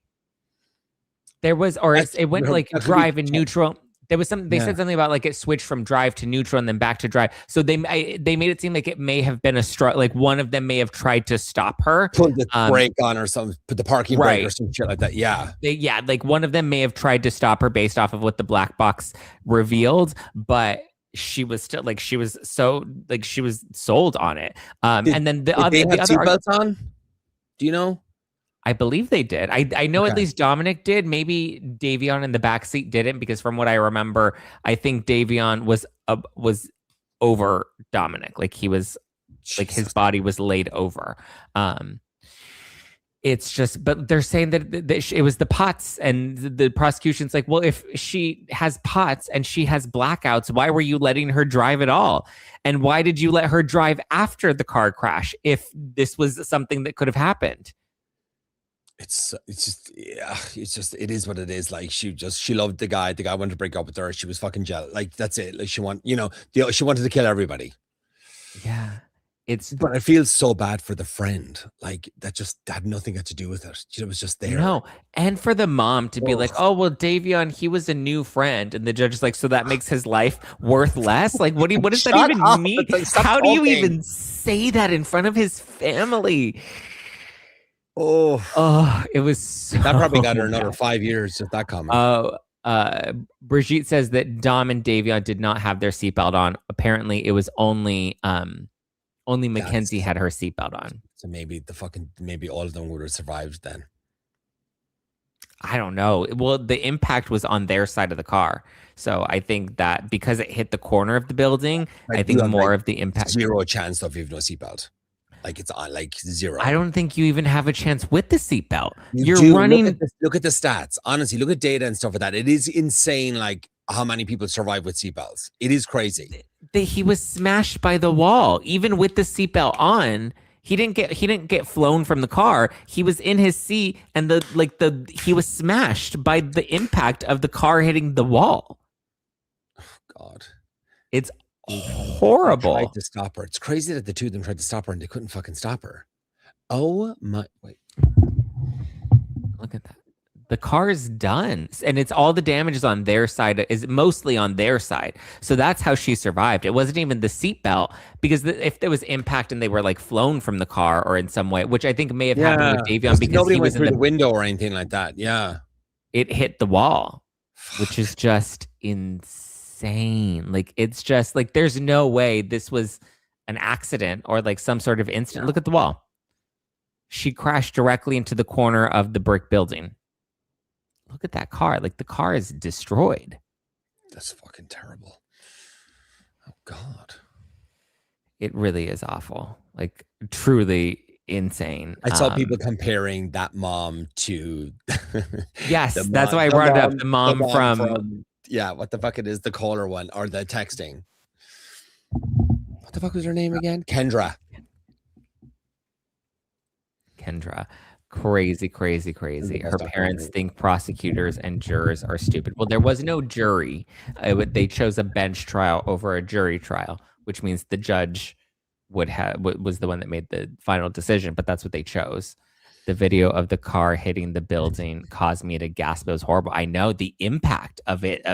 [SPEAKER 1] There was, or it went like drive and neutral. There was something they said something about like it switched from drive to neutral and then back to drive. So they made it seem like it may have been like one of them may have tried to stop her,
[SPEAKER 2] put the brake on or something, put the parking brake or some shit like that. Yeah,
[SPEAKER 1] like one of them may have tried to stop her based off of what the black box revealed, but she was still like she was sold on it. And then the other
[SPEAKER 2] seatbelts on. Do you know?
[SPEAKER 1] I believe they did. I know at least Dominic did. Maybe Davion in the backseat didn't, because from what I remember, I think Davion was over Dominic. Like he was, like his body was laid over. It's just, but they're saying that it was the POTS, and the prosecution's like, well, if she has POTS and she has blackouts, why were you letting her drive at all? And why did you let her drive after the car crash if this was something that could have happened?
[SPEAKER 2] It's just, yeah, it is what it is. Like she loved the guy wanted to break up with her. She was fucking jealous. Like that's it. Like she wanted to kill everybody.
[SPEAKER 1] Yeah.
[SPEAKER 2] But I feel so bad for the friend. Like that had nothing to do with it. It was just there.
[SPEAKER 1] No. And for the mom to be like, oh, well, Davion, he was a new friend. And the judge is like, so that makes his life worth less? Like, what does that even mean? How do you even say that in front of his family? Oh, it was so
[SPEAKER 2] that probably got her another 5 years if that comes.
[SPEAKER 1] Brigitte says that Dom and Davion did not have their seatbelt on. Apparently, it was only Mackenzie had her seatbelt on.
[SPEAKER 2] So maybe all of them would have survived then.
[SPEAKER 1] I don't know. Well, the impact was on their side of the car. So I think that because it hit the corner of the building, I think more of the impact.
[SPEAKER 2] Zero chance if you have no seatbelt. Like it's on like zero.
[SPEAKER 1] I don't think you even have a chance with the seatbelt. You're running.
[SPEAKER 2] Look at the stats. Honestly, look at data and stuff like that. It is insane. Like how many people survive with seatbelts. It is crazy.
[SPEAKER 1] He was smashed by the wall. Even with the seatbelt on, he didn't get flown from the car. He was in his seat, and he was smashed by the impact of the car hitting the wall.
[SPEAKER 2] Oh, God,
[SPEAKER 1] it's horrible.
[SPEAKER 2] Tried to stop her. It's crazy that the two of them tried to stop her and they couldn't fucking stop her. Oh my! Wait,
[SPEAKER 1] look at that. The car is done, and it's all the damage is on their side. Is mostly on their side. So that's how she survived. It wasn't even the seatbelt, because if there was impact and they were like flown from the car or in some way, which I think may have happened with Davion because
[SPEAKER 2] nobody
[SPEAKER 1] he was
[SPEAKER 2] went through the window or anything like that. Yeah,
[SPEAKER 1] it hit the wall, which is just insane. Like it's just like there's no way this was an accident or like some sort of incident. Look at the wall. She crashed directly into the corner of the brick building. Look at that car. Like the car is destroyed.
[SPEAKER 2] That's fucking terrible. Oh God.
[SPEAKER 1] It really is awful. Like truly insane.
[SPEAKER 2] I saw people comparing that mom to
[SPEAKER 1] yes, that's why I brought it up. The mom from
[SPEAKER 2] yeah, what the fuck it is, the caller one or the texting. What the fuck was her name again? Kendra.
[SPEAKER 1] Kendra. Crazy. Her parents think prosecutors and jurors are stupid. Well, there was no jury. They chose a bench trial over a jury trial, which means the judge was the one that made the final decision, but that's what they chose. The video of the car hitting the building caused me to gasp. It was horrible. I know the impact of it,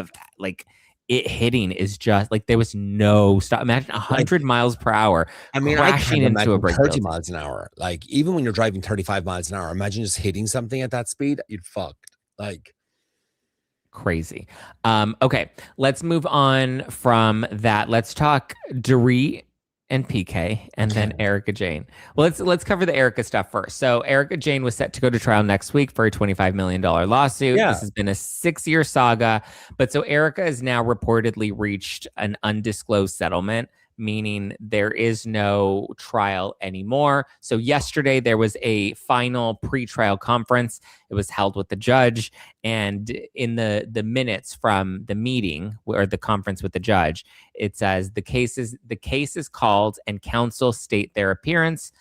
[SPEAKER 1] it hitting is just like there was no stop. Imagine 100 miles per hour.
[SPEAKER 2] I mean,
[SPEAKER 1] crashing into a brick
[SPEAKER 2] 30
[SPEAKER 1] building.
[SPEAKER 2] miles an hour. Like, even when you're driving 35 miles an hour, imagine just hitting something at that speed. You'd fucked. Like,
[SPEAKER 1] crazy. Okay, let's move on from that. Let's talk Dorit and PK, and then Erika Jayne. Well, let's cover the Erika stuff first. So Erika Jayne was set to go to trial next week for a $25 million lawsuit. This has been a 6-year saga, but so Erika has now reportedly reached an undisclosed settlement, meaning there is no trial anymore. So yesterday there was a final pretrial conference. It was held with the judge, and in the minutes from the meeting or the conference with the judge, it says the case is called and counsel state their appearance.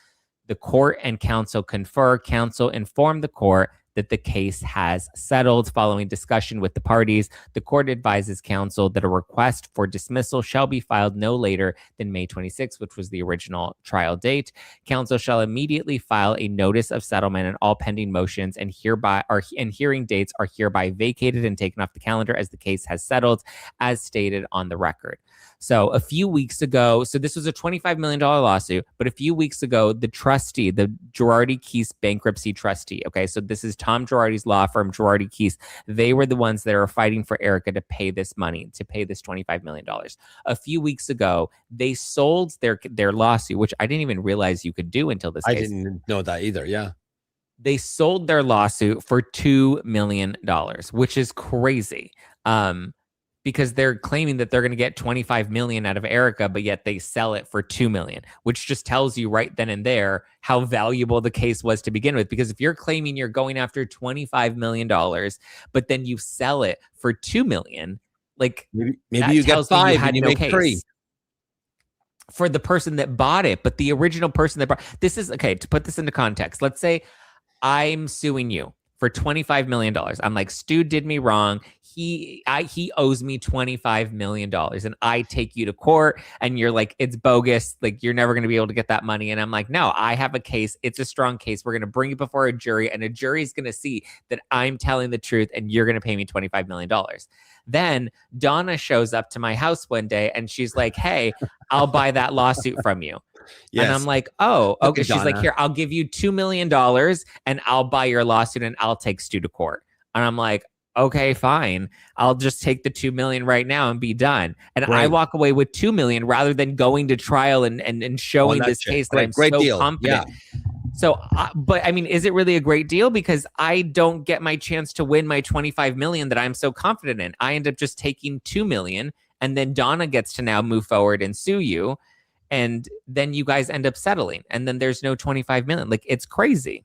[SPEAKER 1] The court and counsel confer. Counsel informed the court that the case has settled. Following discussion with the parties, the court advises counsel that a request for dismissal shall be filed no later than May 26, which was the original trial date. Counsel shall immediately file a notice of settlement, and all pending motions and hearing dates are hereby vacated and taken off the calendar as the case has settled, as stated on the record. So a few weeks ago, so this was a $25 million lawsuit, but a few weeks ago, the trustee, the Girardi Keese bankruptcy trustee, okay, so this is Tom Girardi's law firm, Girardi Keese, they were the ones that are fighting for Erika to pay this money, to pay this $25 million. A few weeks ago, they sold their lawsuit, which I didn't even realize you could do until this case.
[SPEAKER 2] I didn't know that either, yeah.
[SPEAKER 1] They sold their lawsuit for $2 million, which is crazy. Because they're claiming that they're going to get 25 million out of Erika, but yet they sell it for 2 million, which just tells you right then and there how valuable the case was to begin with. Because if you're claiming you're going after $25 million, but then you sell it for 2 million, like
[SPEAKER 2] maybe you get 5 and you make 3
[SPEAKER 1] for the person that bought it. But the original person that bought this is okay. To put this into context, let's say I'm suing you for $25 million. I'm like, Stu did me wrong. He owes me $25 million, and I take you to court and you're like, it's bogus. Like, you're never going to be able to get that money. And I'm like, no, I have a case. It's a strong case. We're going to bring it before a jury, and a jury is going to see that I'm telling the truth, and you're going to pay me $25 million. Then Donna shows up to my house one day and she's like, hey, I'll buy that lawsuit from you. Yes. And I'm like, oh, okay. She's like, here, I'll give you $2 million and I'll buy your lawsuit and I'll take Stu to court. And I'm like, okay, fine. I'll just take the 2 million right now and be done. And I walk away with 2 million rather than going to trial and showing this case that I'm so confident. Yeah. So, but I mean, is it really a great deal? Because I don't get my chance to win my 25 million that I'm so confident in. I end up just taking 2 million, and then Donna gets to now move forward and sue you. And then you guys end up settling, and then there's no 25 million. Like, it's crazy.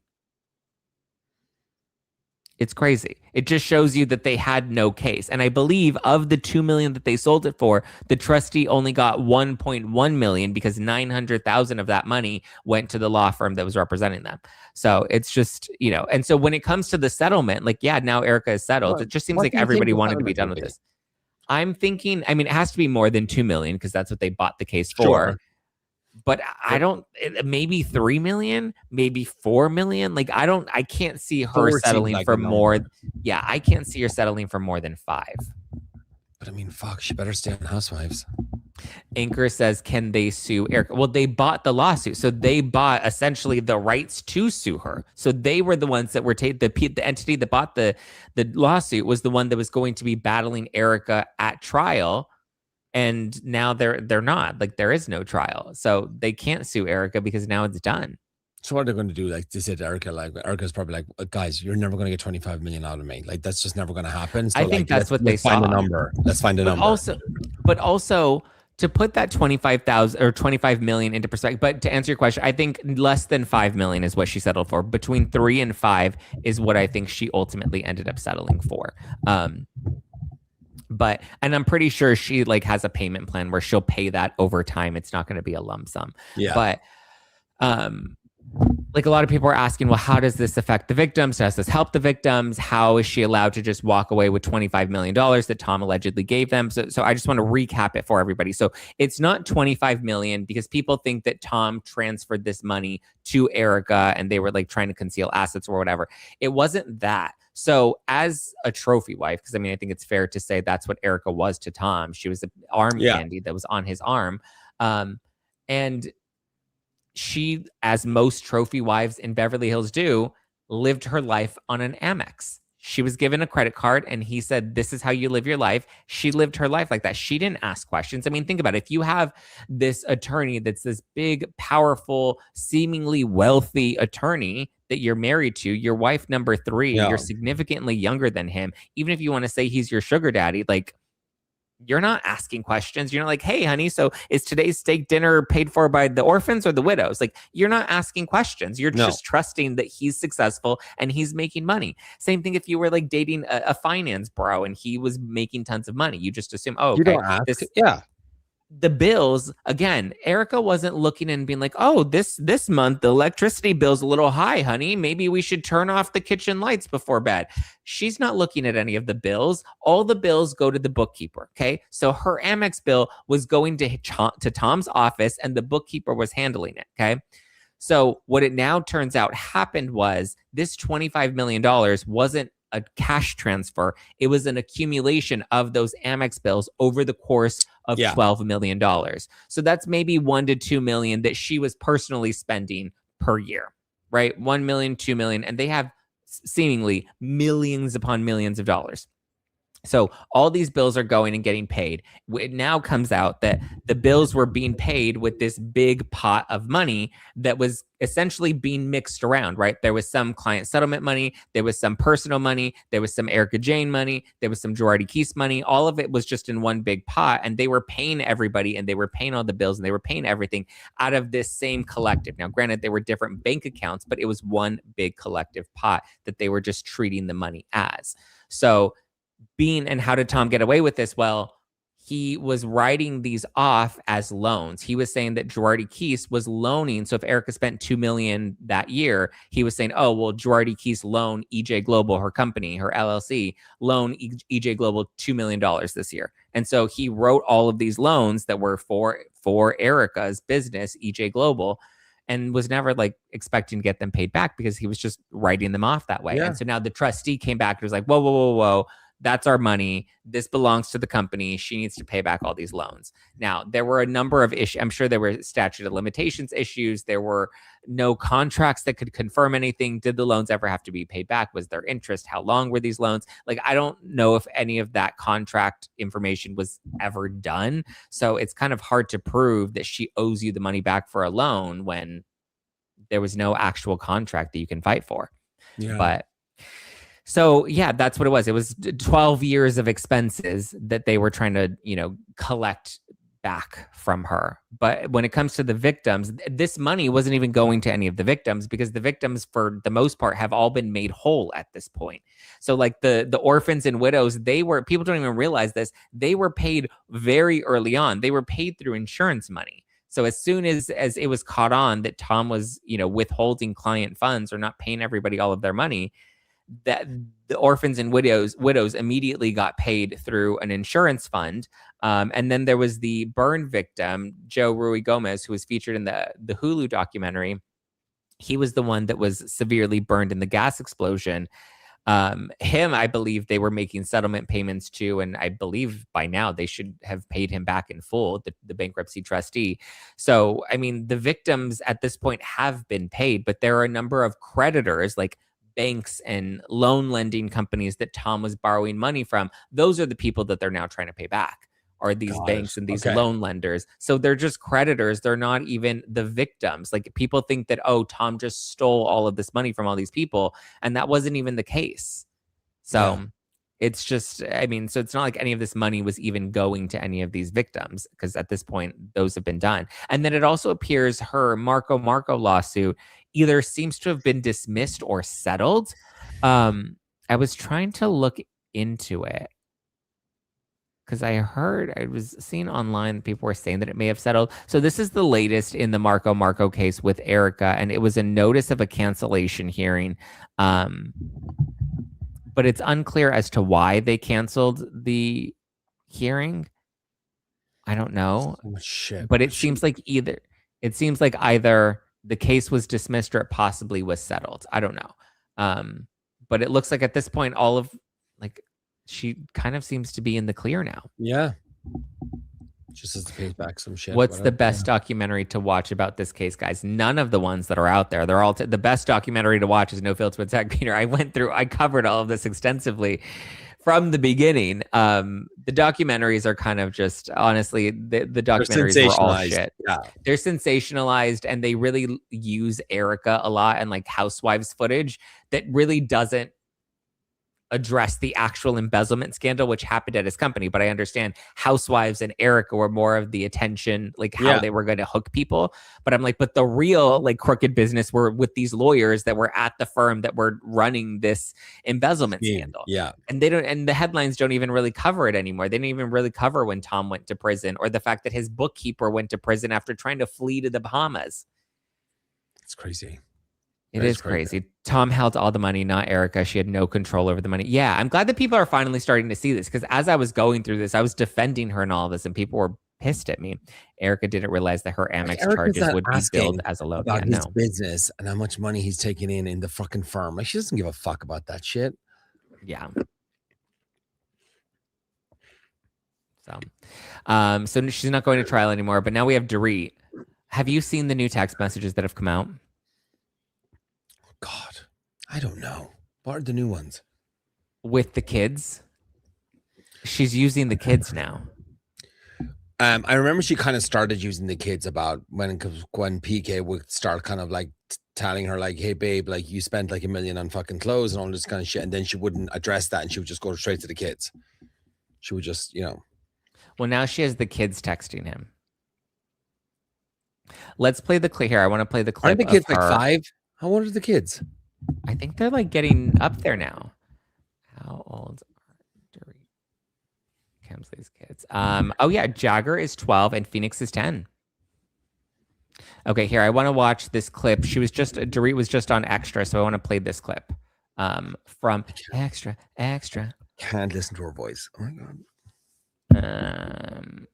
[SPEAKER 1] It's crazy. It just shows you that they had no case. And I believe of the 2 million that they sold it for, the trustee only got 1.1 million because 900,000 of that money went to the law firm that was representing them. So it's just, you know, and so when it comes to the settlement, like, yeah, now Erika is settled. It just seems like everybody wanted to be done with this. I'm thinking, I mean, it has to be more than 2 million because that's what they bought the case for.
[SPEAKER 2] Sure.
[SPEAKER 1] But I don't, maybe 3 million, maybe 4 million. Like, I can't see her settling for more. Yeah, I can't see her settling for more than 5.
[SPEAKER 2] But I mean, fuck, she better stay on Housewives.
[SPEAKER 1] Anchor says, can they sue Erika? Well, they bought the lawsuit. So they bought essentially the rights to sue her. So they were the ones that were the entity that bought the lawsuit was the one that was going to be battling Erika at trial. And now they're not, like, there is no trial. So they can't sue Erika because now it's done.
[SPEAKER 2] So what are they going to do? Like, they said to Erika, like, Erika's probably like, guys, you're never going to get 25 million out of me. Like, that's just never going to happen. So,
[SPEAKER 1] I think that's what they saw.
[SPEAKER 2] Find a number. Let's find a number.
[SPEAKER 1] But also to put that 25,000 or 25 million into perspective, but to answer your question, I think less than 5 million is what she settled for. Between 3 and 5 is what I think she ultimately ended up settling for. But, and I'm pretty sure she like has a payment plan where she'll pay that over time. It's not going to be a lump sum.
[SPEAKER 2] Yeah.
[SPEAKER 1] But, like a lot of people are asking, well, how does this affect the victims? Does this help the victims? How is she allowed to just walk away with $25 million that Tom allegedly gave them? So I just want to recap it for everybody. So it's not 25 million because people think that Tom transferred this money to Erika and they were like trying to conceal assets or whatever. It wasn't that. So as a trophy wife, because I mean, I think it's fair to say that's what Erika was to Tom. She was the arm candy that was on his arm. And she, as most trophy wives in Beverly Hills do, lived her life on an Amex. She was given a credit card and he said, this is how you live your life. She lived her life like that. She didn't ask questions. I mean, think about it. If you have this attorney that's this big, powerful, seemingly wealthy attorney that you're married to, your wife number 3, you're significantly younger than him. Even if you want to say he's your sugar daddy, like, you're not asking questions. You're not like, hey, honey, so is today's steak dinner paid for by the orphans or the widows? Like, you're not asking questions. You're just trusting that he's successful and he's making money. Same thing if you were like dating a finance bro and he was making tons of money. You just assume, oh, okay,
[SPEAKER 2] you don't ask.
[SPEAKER 1] The bills, again, Erika wasn't looking and being like, oh, this month the electricity bill's a little high, honey. Maybe we should turn off the kitchen lights before bed. She's not looking at any of the bills. All the bills go to the bookkeeper, okay? So her Amex bill was going to Tom's office and the bookkeeper was handling it, okay? So what it now turns out happened was this $25 million wasn't a cash transfer. It was an accumulation of those Amex bills over the course of $12 million. So that's maybe 1 to 2 million that she was personally spending per year, right? 1 million, 2 million, and they have seemingly millions upon millions of dollars. So all these bills are going and getting paid. It now comes out that the bills were being paid with this big pot of money that was essentially being mixed around, right? There was some client settlement money. There was some personal money. There was some Erika Jayne money. There was some Dorit and PK money. All of it was just in one big pot. And they were paying everybody and they were paying all the bills and they were paying everything out of this same collective. Now, granted, they were different bank accounts, but it was one big collective pot that they were just treating the money as. So and how did Tom get away with this? Well, he was writing these off as loans. He was saying that Dorit and PK was loaning. So if Erika spent $2 million that year, he was saying, oh, well, Dorit and PK loan EJ Global, her company, her LLC, loan EJ Global $2 million this year. And so he wrote all of these loans that were for Erika's business, EJ Global, and was never like expecting to get them paid back because he was just writing them off that way. Yeah. And so now the trustee came back and was like, whoa. That's our money. This belongs to the company. She needs to pay back all these loans. Now, there were a number of issues. I'm sure there were statute of limitations issues. There were no contracts that could confirm anything. Did the loans ever have to be paid back? Was there interest? How long were these loans? Like, I don't know if any of that contract information was ever done. So it's kind of hard to prove that she owes you the money back for a loan when there was no actual contract that you can fight for. Yeah. But so, yeah, that's what it was. It was 12 years of expenses that they were trying to, collect back from her. But when it comes to the victims, this money wasn't even going to any of the victims because the victims, for the most part, have all been made whole at this point. So like the orphans and widows, people don't even realize this. They were paid very early on. They were paid through insurance money. So as soon as it was caught on that Tom was, withholding client funds or not paying everybody all of their money, that the orphans and widows immediately got paid through an insurance fund. And then there was the burn victim, Joe Rui Gomez, who was featured in the Hulu documentary. He was the one that was severely burned in the gas explosion. Him, I believe they were making settlement payments to, and I believe by now they should have paid him back in full, the bankruptcy trustee. So, I mean, the victims at this point have been paid, but there are a number of creditors like banks and loan lending companies that Tom was borrowing money from. Those are the people that they're now trying to pay back, are these banks and these loan lenders. So they're just creditors. They're not even the victims. Like, people think that, oh, Tom just stole all of this money from all these people. And that wasn't even the case. So it's just, I mean, so it's not like any of this money was even going to any of these victims, because at this point, those have been done. And then it also appears her Marco lawsuit either seems to have been dismissed or settled. I was trying to look into it because I was seeing online people were saying that it may have settled. So this is the latest in the Marco case with Erika, and it was a notice of a cancellation hearing. But it's unclear as to why they canceled the hearing. I don't know.
[SPEAKER 2] So much shit.
[SPEAKER 1] But it seems like either the case was dismissed or it possibly was settled. I don't know. But it looks like at this point, she kind of seems to be in the clear now.
[SPEAKER 2] Yeah. Just as to pay back some shit.
[SPEAKER 1] What's the best documentary to watch about this case, guys? None of the ones that are out there. They're all the best documentary to watch is No Filter with Zack Peter. I covered all of this extensively from the beginning. The documentaries are kind of just, honestly, the documentaries were all shit.
[SPEAKER 2] Yeah.
[SPEAKER 1] They're sensationalized, and they really use Erika a lot and like housewives footage that really doesn't address the actual embezzlement scandal which happened at his company. But I understand housewives and Erika were more of the attention, like how they were going to hook people. But I'm like, but the real like crooked business were with these lawyers that were at the firm that were running this embezzlement scandal.
[SPEAKER 2] Yeah.
[SPEAKER 1] And they don't, and the headlines don't even really cover it anymore. They didn't even really cover when Tom went to prison, or the fact that his bookkeeper went to prison after trying to flee to the Bahamas.
[SPEAKER 2] It's crazy.
[SPEAKER 1] It is crazy. Tom held all the money, not Erika. She had no control over the money. Yeah, I'm glad that people are finally starting to see this, because as I was going through this, I was defending her and all this, and people were pissed at me. Erika didn't realize that her Amex charges would be billed as a loan.
[SPEAKER 2] About his business and how much money he's taking in the fucking firm. Like, she doesn't give a fuck about that shit.
[SPEAKER 1] Yeah. So she's not going to trial anymore. But now we have Dorit. Have you seen the new text messages that have come out?
[SPEAKER 2] God, I don't know. What are the new ones?
[SPEAKER 1] With the kids? She's using the kids now.
[SPEAKER 2] I remember she kind of started using the kids about when PK would start kind of like telling her like, hey babe, like you spent like $1 million on fucking clothes and all this kind of shit. And then she wouldn't address that, and she would just go straight to the kids. She would just,
[SPEAKER 1] Well, now she has the kids texting him. Let's play the clip here. I want to play the clip.
[SPEAKER 2] Aren't the kids like 5? How old are the kids?
[SPEAKER 1] I think they're like getting up there now. How old are Dorit Kemsley's kids? Oh yeah, Jagger is 12 and Phoenix is 10. Okay, here, I want to watch this clip. Dorit was just on Extra, so I want to play this clip from Extra.
[SPEAKER 2] Can't listen to her voice. Oh my God.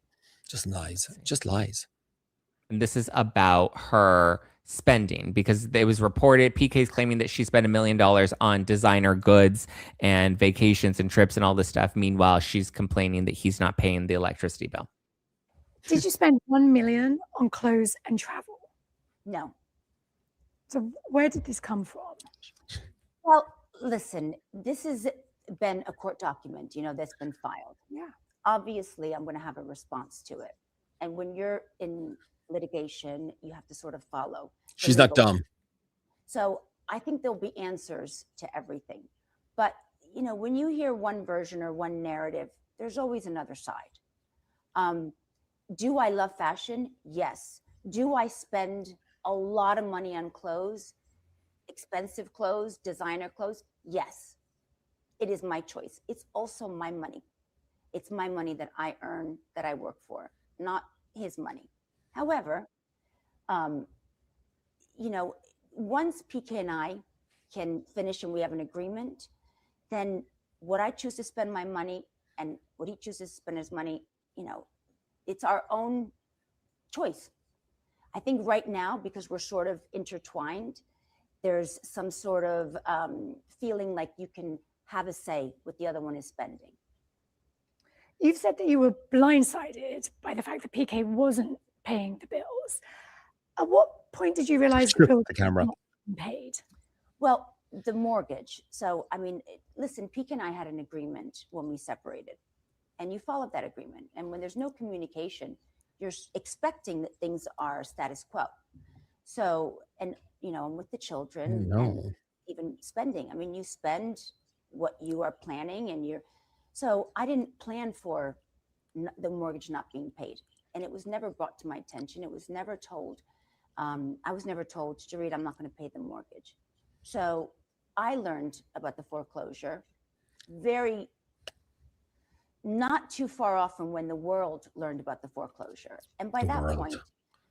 [SPEAKER 2] Just lies.
[SPEAKER 1] And this is about her spending, because it was reported PK's claiming that she spent $1 million on designer goods and vacations and trips and all this stuff. Meanwhile, she's complaining that he's not paying the electricity bill.
[SPEAKER 12] Did you spend $1 million on clothes and travel?
[SPEAKER 13] No.
[SPEAKER 12] So where did this come from?
[SPEAKER 13] Well, listen, this has been a court document, that's been filed.
[SPEAKER 12] Yeah.
[SPEAKER 13] Obviously, I'm going to have a response to it. And when you're in litigation, you have to sort of follow.
[SPEAKER 2] She's not dumb.
[SPEAKER 13] So I think there'll be answers to everything. But, when you hear one version or one narrative, there's always another side. Do I love fashion? Yes. Do I spend a lot of money on clothes, expensive clothes, designer clothes? Yes. It is my choice. It's also my money. It's my money that I earn, that I work for, not his money. However, once PK and I can finish and we have an agreement, then what I choose to spend my money and what he chooses to spend his money, it's our own choice. I think right now, because we're sort of intertwined, there's some sort of feeling like you can have a say what the other one is spending.
[SPEAKER 12] You've said that you were blindsided by the fact that PK wasn't paying the bills. At what point did you realize the bills were not being paid?
[SPEAKER 13] Well, the mortgage. So, listen, PK and I had an agreement when we separated, and you followed that agreement. And when there's no communication, you're expecting that things are status quo. So, and with the children, and even spending. You spend what you are planning, and so I didn't plan for the mortgage not being paid. And it was never brought to my attention. It was never told. I was never told, Dorit, I'm not going to pay the mortgage. So I learned about the foreclosure very not too far off from when the world learned about the foreclosure. And by that point,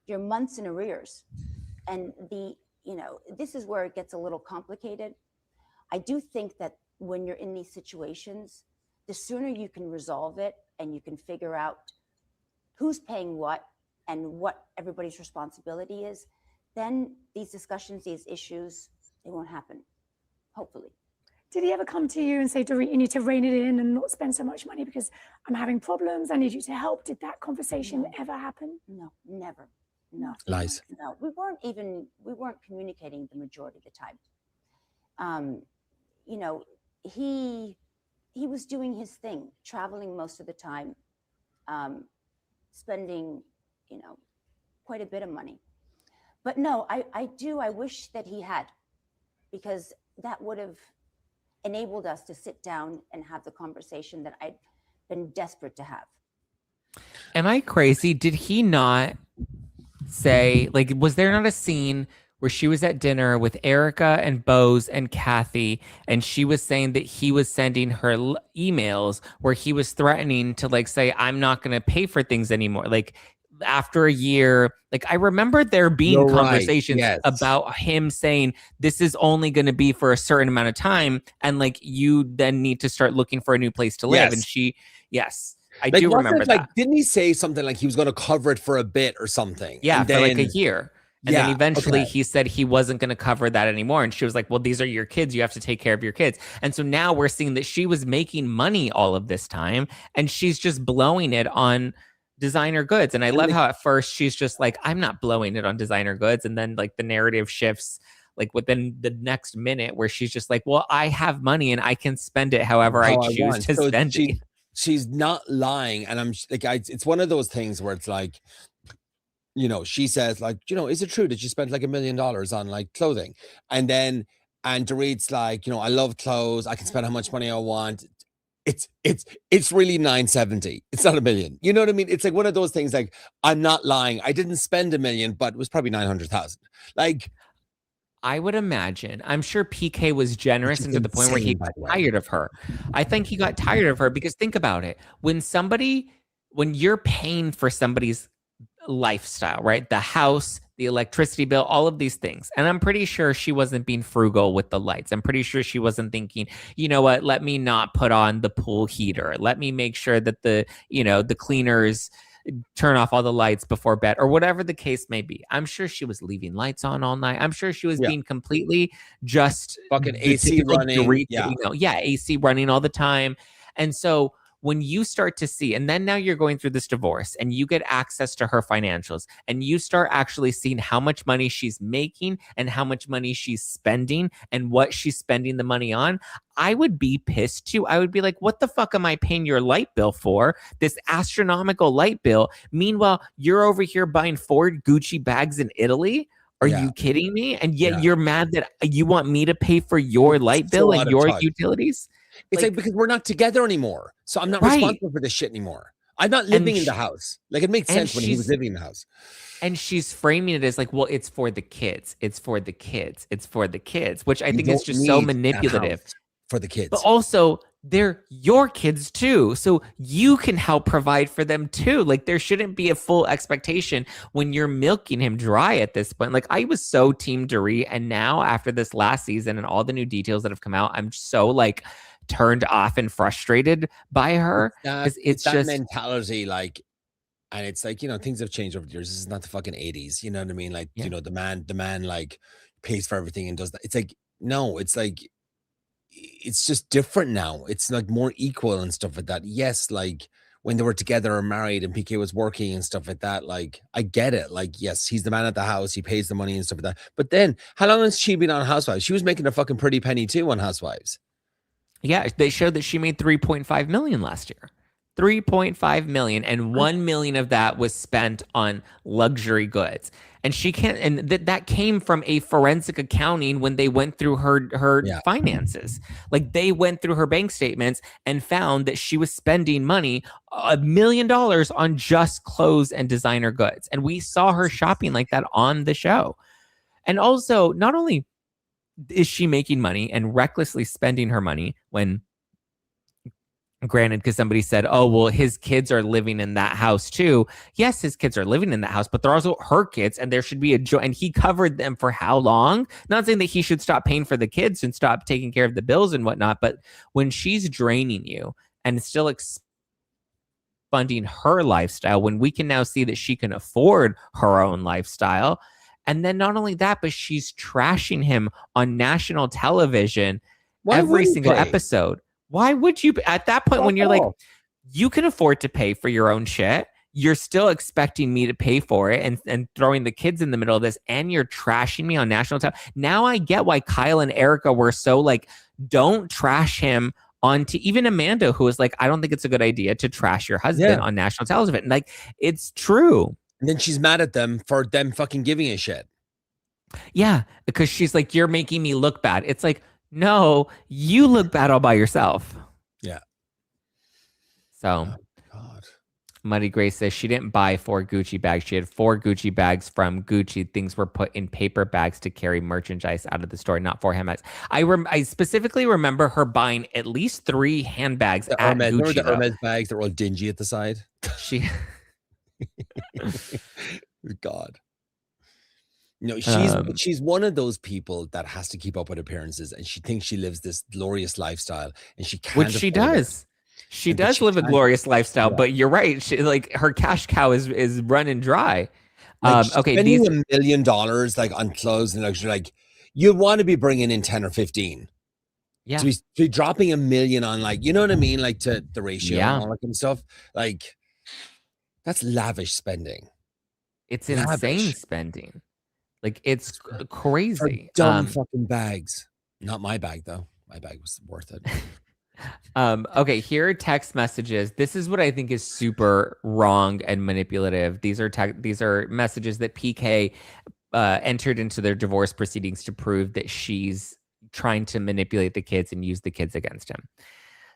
[SPEAKER 13] you're months in arrears. And this is where it gets a little complicated. I do think that when you're in these situations, the sooner you can resolve it and you can figure out who's paying what and what everybody's responsibility is, then these discussions, these issues, they won't happen, hopefully.
[SPEAKER 12] Did he ever come to you and say, Dorit, you need to rein it in and not spend so much money because I'm having problems, I need you to help? Did that conversation ever happen?
[SPEAKER 13] No, never. No.
[SPEAKER 2] Lies.
[SPEAKER 13] No, we weren't communicating the majority of the time. He was doing his thing, traveling most of the time, spending, quite a bit of money. But no, I wish that he had, because that would have enabled us to sit down and have the conversation that I'd been desperate to have.
[SPEAKER 1] Am I crazy? Did he not say, like, was there not a scene where she was at dinner with Erika and Bose and Kathy, and she was saying that he was sending her emails where he was threatening to, like, say, I'm not going to pay for things anymore. Like, after a year, like, I remember there being conversations about him saying this is only going to be for a certain amount of time, and like, you then need to start looking for a new place to live. And she, I do remember that.
[SPEAKER 2] Like, didn't he say something like he was going to cover it for a bit or something?
[SPEAKER 1] Yeah,
[SPEAKER 2] and
[SPEAKER 1] for like a year. And then eventually
[SPEAKER 2] okay.
[SPEAKER 1] he said he wasn't going to cover that anymore. And she was like, well, these are your kids. You have to take care of your kids. And so now we're seeing that she was making money all of this time, and she's just blowing it on designer goods. And I love how at first she's just like, I'm not blowing it on designer goods. And then like the narrative shifts like within the next minute where she's just like, well, I have money and I can spend it however I choose to spend it.
[SPEAKER 2] She's not lying. And I'm like, it's one of those things where it's like, she says like, is it true that you spent like $1 million on like clothing? And Dorit's like, I love clothes. I can spend how much money I want. It's really 970. It's not $1 million. You know what I mean? It's like one of those things like, I'm not lying. I didn't spend $1 million, but it was probably 900,000. Like,
[SPEAKER 1] I would imagine. I'm sure PK was generous and to the point where he got tired of her. I think he got tired of her because think about it. When you're paying for somebody's lifestyle, right? The house, the electricity bill, all of these things. And I'm pretty sure she wasn't being frugal with the lights. I'm pretty sure she wasn't thinking, you know what, let me not put on the pool heater. Let me make sure that the cleaners turn off all the lights before bed or whatever the case may be. I'm sure she was leaving lights on all night. I'm sure she was being completely just
[SPEAKER 2] fucking AC running.
[SPEAKER 1] AC running all the time. And so when you start to see, and then now you're going through this divorce and you get access to her financials and you start actually seeing how much money she's making and how much money she's spending and what she's spending the money on, I would be pissed too. I would be like, what the fuck am I paying your light bill for? This astronomical light bill. Meanwhile, you're over here buying 4 Gucci bags in Italy. Are you kidding me? And yet you're mad that you want me to pay for your light bill and your utilities?
[SPEAKER 2] It's like because we're not together anymore. So I'm not responsible for this shit anymore. I'm not living in the house. Like it made sense when he was living in the house.
[SPEAKER 1] And she's framing it as like, well, it's for the kids. It's for the kids. It's for the kids, which I think is just so manipulative.
[SPEAKER 2] For the kids.
[SPEAKER 1] But also, they're your kids too. So you can help provide for them too. Like there shouldn't be a full expectation when you're milking him dry at this point. Like I was so team Dorit. And now after this last season and all the new details that have come out, I'm so like turned off and frustrated by her. It's
[SPEAKER 2] that
[SPEAKER 1] just
[SPEAKER 2] mentality, like, and it's like, things have changed over the years. This is not the fucking 80s. You know what I mean? Like, the man like pays for everything and does that. It's like, no, it's like, it's just different now. It's like more equal and stuff like that. Yes, like when they were together or married and PK was working and stuff like that, like I get it. Like, yes, he's the man at the house, he pays the money and stuff like that. But then how long has she been on Housewives? She was making a fucking pretty penny too on Housewives.
[SPEAKER 1] Yeah, they showed that she made $3.5 million last year. $3.5 million, and $1 million of that was spent on luxury goods. And she can't, and that came from a forensic accounting when they went through her finances. Like they went through her bank statements and found that she was spending money, $1 million on just clothes and designer goods. And we saw her shopping like that on the show. And also, not only is she making money and recklessly spending her money when Granted, because somebody said, oh, well, his kids are living in that house too. Yes, his kids are living in that house, but they're also her kids, and there should be a joint. And he covered them for how long? Not saying that he should stop paying for the kids and stop taking care of the bills and whatnot, but when she's draining you and still funding her lifestyle, when we can now see that she can afford her own lifestyle. And then not only that, but she's trashing him on national television every single episode. Why would you, at that point, when you're like, you can afford to pay for your own shit, you're still expecting me to pay for it and throwing the kids in the middle of this, and you're trashing me on national television. Now I get why Kyle and Erika were so like, don't trash him onto, even Amanda, who was like, I don't think it's a good idea to trash your husband on national television. Like, it's true.
[SPEAKER 2] And then she's mad at them for them fucking giving a shit.
[SPEAKER 1] Yeah, because she's like, you're making me look bad. It's like, no, you look bad all by yourself.
[SPEAKER 2] Yeah.
[SPEAKER 1] So,
[SPEAKER 2] God.
[SPEAKER 1] Muddy Grace says she didn't buy 4 Gucci bags. She had 4 Gucci bags from Gucci. Things were put in paper bags to carry merchandise out of the store, not 4 handbags. I specifically remember her buying at least 3 handbags at Gucci.
[SPEAKER 2] Remember the Hermes bags that were all dingy at the side?
[SPEAKER 1] She...
[SPEAKER 2] God. No, she's one of those people that has to keep up with appearances, and she thinks she lives this glorious lifestyle, and she can't.
[SPEAKER 1] Which she does. She does live a glorious lifestyle, but you're right. She, like, her cash cow is running dry.
[SPEAKER 2] Like,
[SPEAKER 1] okay,
[SPEAKER 2] spending $1 million like on clothes and luxury, like you want to be bringing in 10 or 15.
[SPEAKER 1] Yeah.
[SPEAKER 2] To be dropping $1 million on, like, you know what I mean, like to the ratio and all that kind of stuff. Like, that's lavish spending.
[SPEAKER 1] It's insane spending. Like, it's crazy.
[SPEAKER 2] For dumb fucking bags. Not my bag though. My bag was worth it.
[SPEAKER 1] Okay, here are text messages. This is what I think is super wrong and manipulative. These are messages that PK entered into their divorce proceedings to prove that she's trying to manipulate the kids and use the kids against him.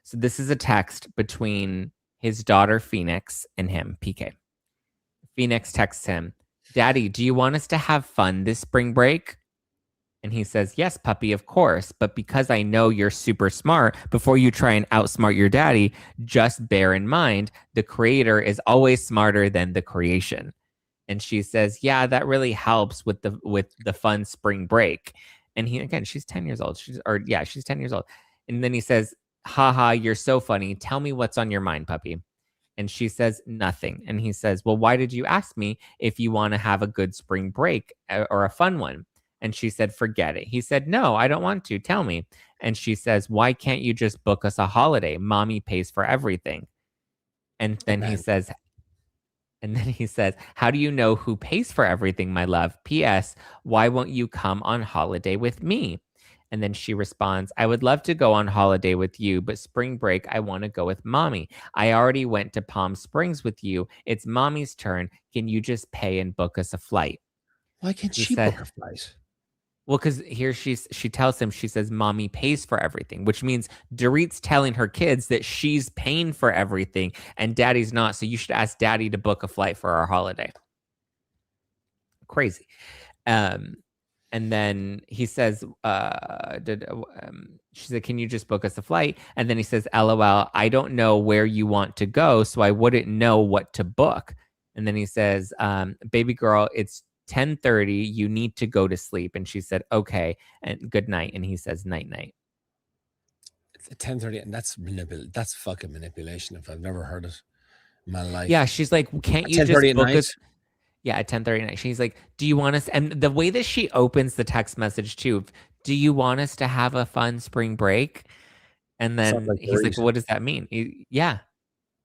[SPEAKER 1] So this is a text between his daughter Phoenix and him, PK. Phoenix texts him, "Daddy, do you want us to have fun this spring break?" And he says, "Yes, puppy, of course. But because I know you're super smart, before you try and outsmart your daddy, just bear in mind, the creator is always smarter than the creation." And she says, "Yeah, that really helps with the fun spring break." And she's 10 years old. She's 10 years old. And then he says, "Haha, you're so funny. Tell me what's on your mind, puppy." And she says, "Nothing." And he says, "Well, why did you ask me if you want to have a good spring break or a fun one?" And she said, "Forget it." He said, "No, I don't want to. Tell me." And she says, "Why can't you just book us a holiday? Mommy pays for everything." And then he says, "How do you know who pays for everything, my love? P.S. Why won't you come on holiday with me?" And then she responds, "I would love to go on holiday with you, but spring break, I want to go with mommy. I already went to Palm Springs with you. It's mommy's turn. Can you just pay and book us a flight?"
[SPEAKER 2] Why can't she book a flight?
[SPEAKER 1] Well, because here she tells him, she says, "Mommy pays for everything," which means Dorit's telling her kids that she's paying for everything and daddy's not. So you should ask daddy to book a flight for our holiday. Crazy. And then he says, she said, "Can you just book us a flight?" And then he says, "LOL, I don't know where you want to go, so I wouldn't know what to book." And then he says, "Baby girl, it's 10:30. You need to go to sleep." And she said, "Okay, and good night." And he says, "Night, night."
[SPEAKER 2] It's at 10:30, and that's fucking manipulation if I've never heard it in my life.
[SPEAKER 1] Yeah, she's like, "Can't you just book us?" Yeah, at 10:30 at night. She's like, "Do you want us?" And the way that she opens the text message too, "Do you want us to have a fun spring break?" And then he's like, "What does that mean?"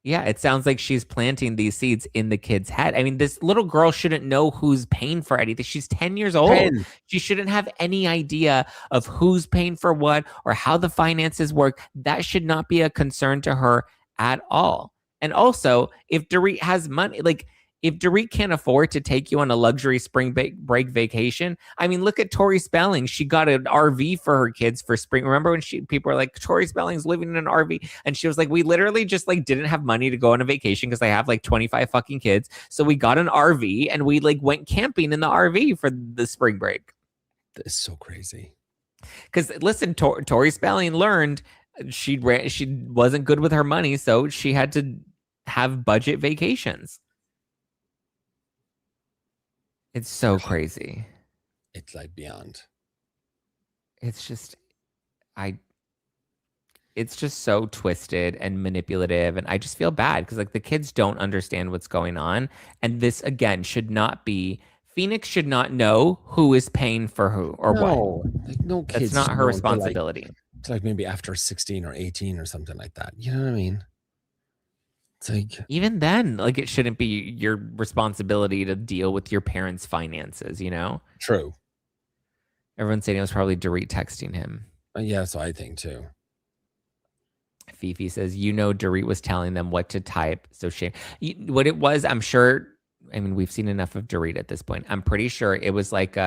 [SPEAKER 1] Yeah, it sounds like she's planting these seeds in the kid's head. I mean, this little girl shouldn't know who's paying for anything. She's 10 years old.
[SPEAKER 2] 10.
[SPEAKER 1] She shouldn't have any idea of who's paying for what or how the finances work. That should not be a concern to her at all. And also, if Dorit has money, like if Dorit can't afford to take you on a luxury spring break vacation, I mean, look at Tori Spelling. She got an RV for her kids for spring. Remember when people were like, "Tori Spelling's living in an RV," and she was like, "We literally just like didn't have money to go on a vacation because I have like 25 fucking kids, so we got an RV and we like went camping in the RV for the spring break."
[SPEAKER 2] That's so crazy.
[SPEAKER 1] Because listen, Tori Spelling learned She wasn't good with her money, so she had to have budget vacations. It's so crazy.
[SPEAKER 2] It's like beyond.
[SPEAKER 1] It's just it's just so twisted and manipulative, and I just feel bad because like the kids don't understand what's going on, and this again should not be. Phoenix should not know who is paying for who or what.
[SPEAKER 2] Like no kids.
[SPEAKER 1] That's not her responsibility.
[SPEAKER 2] It's like maybe after 16 or 18 or something like that. You know what I mean? It's like
[SPEAKER 1] even then, like it shouldn't be your responsibility to deal with your parents' finances, you know?
[SPEAKER 2] True.
[SPEAKER 1] Everyone's saying it was probably Dorit texting him.
[SPEAKER 2] Yeah, so I think too.
[SPEAKER 1] Fifi says, Dorit was telling them what to type. So what it was, I'm sure, I mean, we've seen enough of Dorit at this point. I'm pretty sure it was like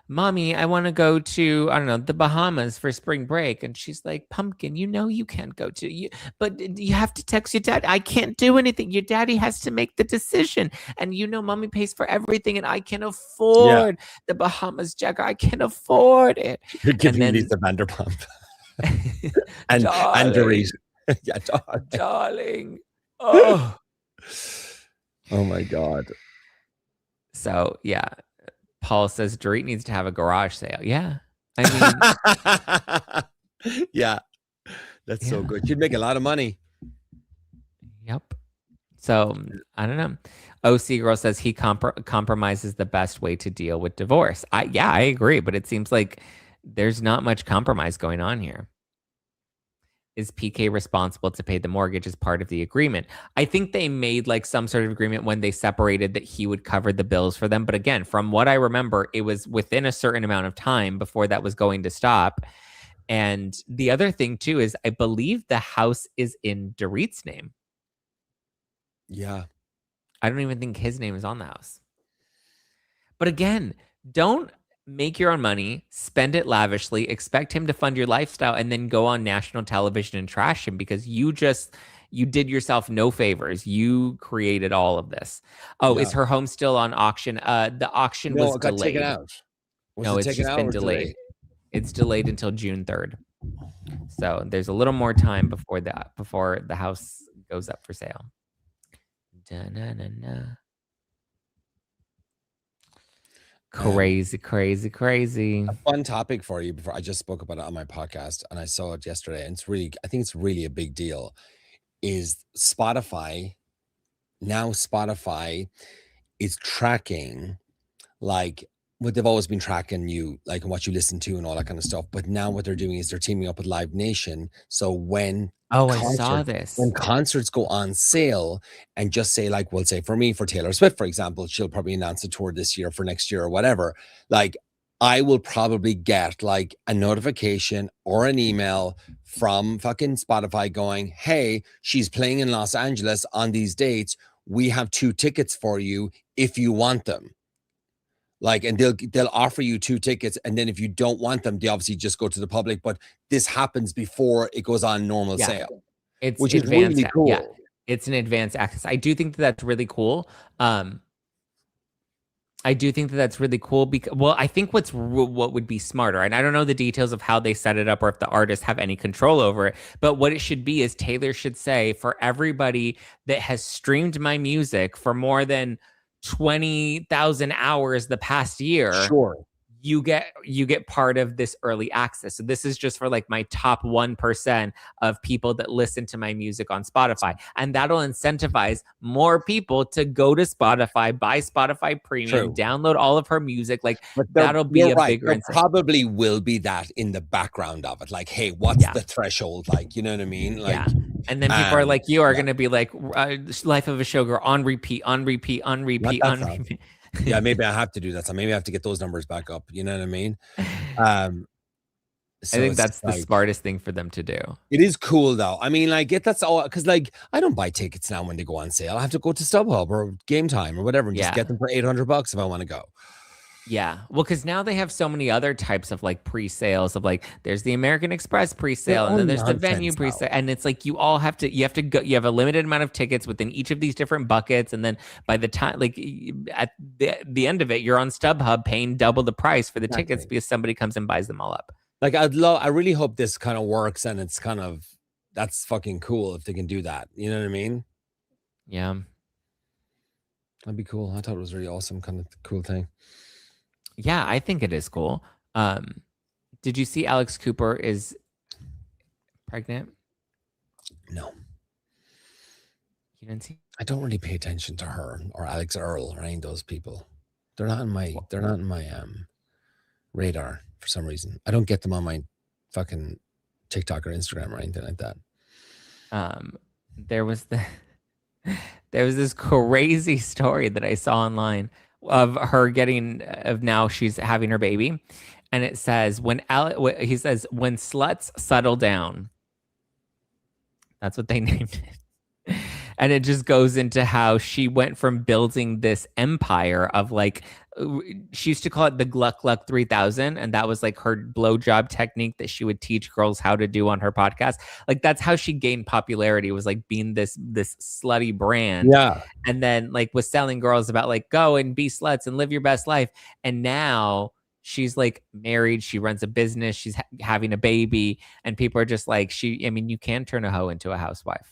[SPEAKER 1] Mommy, I want to go to, I don't know, the Bahamas for spring break. And she's like, Pumpkin, you can't go to, but you have to text your dad. I can't do anything. Your daddy has to make the decision. And Mommy pays for everything. And I can afford the Bahamas, Jagger. I can afford it.
[SPEAKER 2] You're giving Lisa Vanderpump. and Dorit. Yeah,
[SPEAKER 1] darling. Oh.
[SPEAKER 2] Oh my God.
[SPEAKER 1] So, yeah. Paul says Dorit needs to have a garage sale. Yeah. I
[SPEAKER 2] mean, yeah, that's so good. She'd make a lot of money.
[SPEAKER 1] Yep. So I don't know. OC Girl says he compromises the best way to deal with divorce. I agree, but it seems like there's not much compromise going on here. Is PK responsible to pay the mortgage as part of the agreement? I think they made like some sort of agreement when they separated that he would cover the bills for them. But again, from what I remember, it was within a certain amount of time before that was going to stop. And the other thing too is I believe the house is in Dorit's name.
[SPEAKER 2] Yeah.
[SPEAKER 1] I don't even think his name is on the house. But again, don't make your own money, spend it lavishly, expect him to fund your lifestyle, and then go on national television and trash him because you did yourself no favors. You created all of this. Oh, is her home still on auction? The auction was delayed.
[SPEAKER 2] Taken out.
[SPEAKER 1] It's just been delayed. It's delayed until June 3rd. So there's a little more time before the house goes up for sale. Da-na-na-na. Crazy. A
[SPEAKER 2] fun topic for you before I just spoke about it on my podcast and I saw it yesterday. And I think it's really a big deal is Spotify. Now Spotify is tracking like what they've always been tracking you, like what you listen to and all that kind of stuff. But now what they're doing is they're teaming up with Live Nation. So when
[SPEAKER 1] I saw this.
[SPEAKER 2] When concerts go on sale and just say like, we'll say for Taylor Swift, for example, she'll probably announce a tour this year for next year or whatever. Like I will probably get like a notification or an email from fucking Spotify going, hey, she's playing in Los Angeles on these dates. We have 2 tickets for you if you want them. Like, and they'll offer you 2 tickets. And then if you don't want them, they obviously just go to the public. But this happens before it goes on normal sale.
[SPEAKER 1] Which is really cool. Yeah, it's an advanced access. I do think that's really cool. Because, well, I think what would be smarter, and I don't know the details of how they set it up or if the artists have any control over it, but what it should be is Taylor should say, for everybody that has streamed my music for more than 20,000 hours the past year,
[SPEAKER 2] sure,
[SPEAKER 1] you get part of this early access. So this is just for like my top 1% of people that listen to my music on Spotify. And that'll incentivize more people to go to Spotify, buy Spotify Premium, download all of her music. Like that'll be a bigger incentive.
[SPEAKER 2] Probably will be that in the background of it. Like, hey, what's the threshold? Like, you know what I mean? Like,
[SPEAKER 1] and then people are like, you are going to be like Life of a Showgirl on repeat.
[SPEAKER 2] Yeah, maybe I have to do that. So maybe I have to get those numbers back up. You know what I mean?
[SPEAKER 1] So I think that's the smartest thing for them to do.
[SPEAKER 2] It is cool though. I mean, like that's all because like I don't buy tickets now when they go on sale. I have to go to StubHub or Game Time or whatever and just get them for $800 if I want to go.
[SPEAKER 1] Yeah. Well, because now they have so many other types of like pre-sales of like there's the American Express pre-sale and then there's the venue pre-sale. And it's like you have to go, you have a limited amount of tickets within each of these different buckets. And then by the time like at the end of it, you're on StubHub paying double the price for the tickets because somebody comes and buys them all up.
[SPEAKER 2] Like I really hope this kind of works, and it's kind of that's fucking cool if they can do that. You know what I mean?
[SPEAKER 1] Yeah.
[SPEAKER 2] That'd be cool. I thought it was really awesome, kind of cool thing.
[SPEAKER 1] Yeah, I think it is cool. Did you see Alex Cooper is pregnant?
[SPEAKER 2] No.
[SPEAKER 1] You didn't see?
[SPEAKER 2] I don't really pay attention to her or Alex Earl or any of those people. They're not in my radar for some reason. I don't get them on my fucking TikTok or Instagram or anything like that.
[SPEAKER 1] There was this crazy story that I saw online of her now she's having her baby, and it says when sluts settle down. That's what they named it. And it just goes into how she went from building this empire of like, she used to call it the Gluck Gluck 3000. And that was like her blowjob technique that she would teach girls how to do on her podcast. Like that's how she gained popularity, was like being this slutty brand.
[SPEAKER 2] Yeah.
[SPEAKER 1] And then like was selling girls about like, go and be sluts and live your best life. And now she's like married. She runs a business. She's having a baby. And people are just like, you can turn a hoe into a housewife.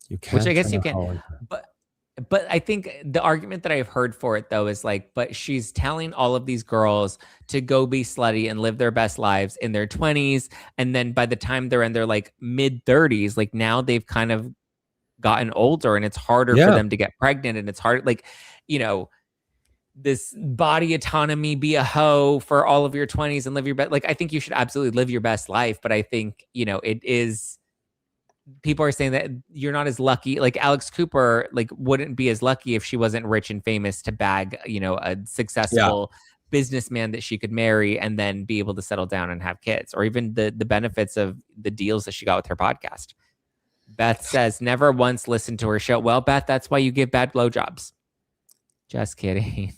[SPEAKER 2] You can,
[SPEAKER 1] which I guess you can, but I think the argument that I've heard for it though is like, but she's telling all of these girls to go be slutty and live their best lives in their 20s, and then by the time they're in their like mid 30s, like now they've kind of gotten older, and it's harder for them to get pregnant, and it's hard, like, you know, this body autonomy, be a hoe for all of your 20s and live your best. Like I think you should absolutely live your best life, but I think, you know, it is. People are saying that you're not as lucky. Like Alex Cooper, like wouldn't be as lucky if she wasn't rich and famous to bag, you know, a successful businessman that she could marry and then be able to settle down and have kids, or even the benefits of the deals that she got with her podcast. Beth says, never once listened to her show. Well, Beth, that's why you give bad blowjobs. Just kidding.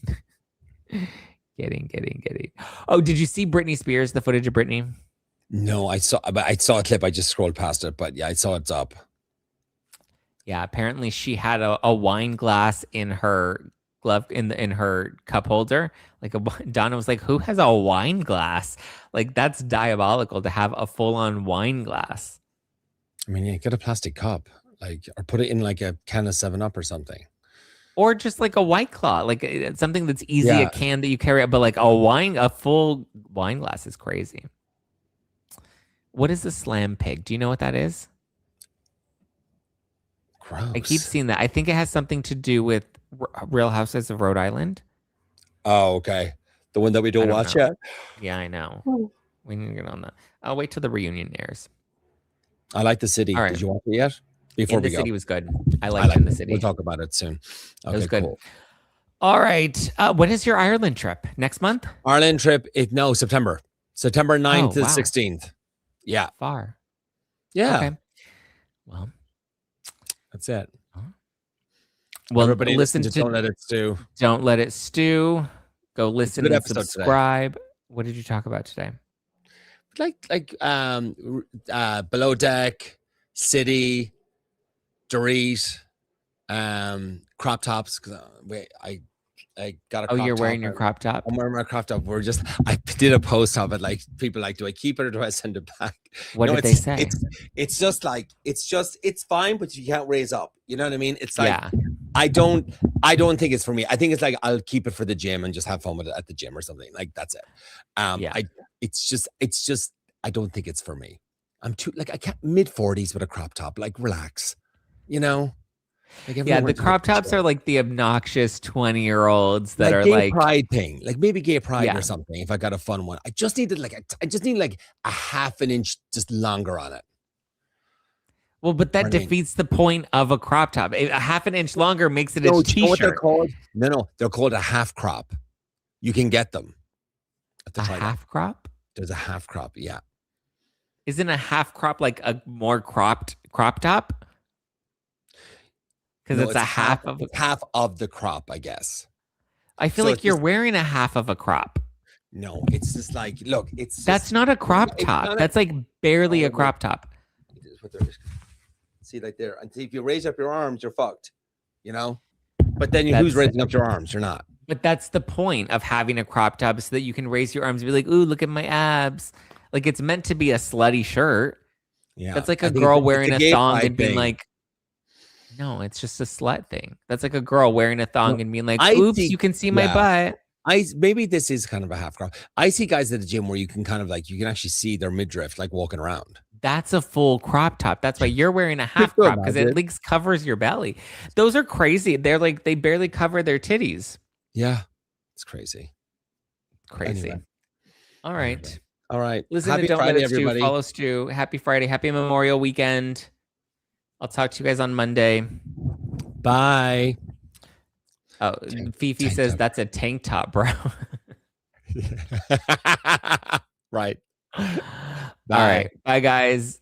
[SPEAKER 1] Kidding. Oh, did you see Britney Spears, the footage of Britney?
[SPEAKER 2] No, I saw a clip. I just scrolled past it, but yeah, I saw it's up.
[SPEAKER 1] Yeah, apparently she had a wine glass in her glove in her cup holder. Like Donna was like, "Who has a wine glass? Like that's diabolical to have a full-on wine glass."
[SPEAKER 2] I mean, yeah, get a plastic cup, like, or put it in like a can of 7-Up or something.
[SPEAKER 1] Or just like a White Claw, like something that's easy, a can that you carry out, but like a full wine glass is crazy. What is a slam pig? Do you know what that is?
[SPEAKER 2] Gross.
[SPEAKER 1] I keep seeing that. I think it has something to do with Real Housewives of Rhode Island.
[SPEAKER 2] Oh, okay. The one that we don't watch yet?
[SPEAKER 1] Yeah, I know. We need to get on that. I'll wait till the reunion airs.
[SPEAKER 2] I like The City. Right. Did you watch it yet?
[SPEAKER 1] Before the City was good. I liked In the City.
[SPEAKER 2] We'll talk about it soon. Okay,
[SPEAKER 1] it was good.
[SPEAKER 2] Cool.
[SPEAKER 1] All right. When is your Ireland trip? Next month?
[SPEAKER 2] Ireland trip? September. September 9th to the 16th. Yeah.
[SPEAKER 1] Far.
[SPEAKER 2] Yeah.
[SPEAKER 1] Okay. Well,
[SPEAKER 2] that's it.
[SPEAKER 1] Well,
[SPEAKER 2] everybody
[SPEAKER 1] listen to
[SPEAKER 2] Don't Let It Stew.
[SPEAKER 1] Don't Let It Stew. Go listen and subscribe. Today. What did you talk about today?
[SPEAKER 2] Like Below Deck, City, Dorit, crop tops. I got a crop top.
[SPEAKER 1] You're wearing your crop top?
[SPEAKER 2] I'm wearing my crop top. I did a post of it. Like people like, do I keep it or do I send it back?
[SPEAKER 1] What did they say?
[SPEAKER 2] It's just like, it's fine, but you can't raise up. You know what I mean? It's like, I don't think it's for me. I think it's like, I'll keep it for the gym and just have fun with it at the gym or something. Like that's it. It's just, I don't think it's for me. I'm too, like, I can't mid-40s with a crop top, like relax, you know? Like
[SPEAKER 1] the crop tops are like the obnoxious 20-year-olds that are
[SPEAKER 2] gay
[SPEAKER 1] like
[SPEAKER 2] pride thing, like maybe gay pride or something. If I got a fun one, I just need a half an inch just longer on it.
[SPEAKER 1] Well, but that defeats the point of a crop top. A half an inch longer makes it a t-shirt.
[SPEAKER 2] You know what they're called? No, they're called a half crop. You can get them.
[SPEAKER 1] A half crop?
[SPEAKER 2] There's a half crop. Yeah.
[SPEAKER 1] Isn't a half crop like a more cropped crop top? Because it's a half
[SPEAKER 2] of the crop, I guess.
[SPEAKER 1] I feel like you're wearing a half of a crop.
[SPEAKER 2] No, it's just like, look,
[SPEAKER 1] that's not a crop top. That's like barely a crop top.
[SPEAKER 2] See, like there. And if you raise up your arms, you're fucked. You know. But then who's raising up your arms? You're not.
[SPEAKER 1] But that's the point of having a crop top so that you can raise your arms and be like, ooh, look at my abs. Like it's meant to be a slutty shirt.
[SPEAKER 2] Yeah.
[SPEAKER 1] That's like
[SPEAKER 2] I
[SPEAKER 1] a
[SPEAKER 2] think
[SPEAKER 1] girl
[SPEAKER 2] it's
[SPEAKER 1] wearing a
[SPEAKER 2] gay
[SPEAKER 1] thong
[SPEAKER 2] pride
[SPEAKER 1] and being
[SPEAKER 2] thing.
[SPEAKER 1] like, no, it's just a slut thing. That's like a girl wearing a thong and being like,
[SPEAKER 2] I
[SPEAKER 1] oops,
[SPEAKER 2] see-
[SPEAKER 1] you can see my
[SPEAKER 2] yeah.
[SPEAKER 1] butt.
[SPEAKER 2] Maybe this is kind of a half crop. I see guys at the gym where you can kind of like, you can actually see their midriff like walking around.
[SPEAKER 1] That's a full crop top. That's why you're wearing a half
[SPEAKER 2] you
[SPEAKER 1] crop because it
[SPEAKER 2] imagine?
[SPEAKER 1] at least covers your belly. Those are crazy. They're like, they barely cover their titties.
[SPEAKER 2] Yeah. It's crazy.
[SPEAKER 1] Crazy.
[SPEAKER 2] Anyway.
[SPEAKER 1] All right.
[SPEAKER 2] All right.
[SPEAKER 1] Listen
[SPEAKER 2] Happy
[SPEAKER 1] to Don't
[SPEAKER 2] Friday,
[SPEAKER 1] Let It Stew.
[SPEAKER 2] everybody.
[SPEAKER 1] Follow Stu. Happy Friday. Happy Memorial Weekend. I'll talk to you guys on Monday.
[SPEAKER 2] Bye.
[SPEAKER 1] Oh, Fifi says
[SPEAKER 2] top.
[SPEAKER 1] that's a tank top, bro.
[SPEAKER 2] Right.
[SPEAKER 1] All right. Bye, guys.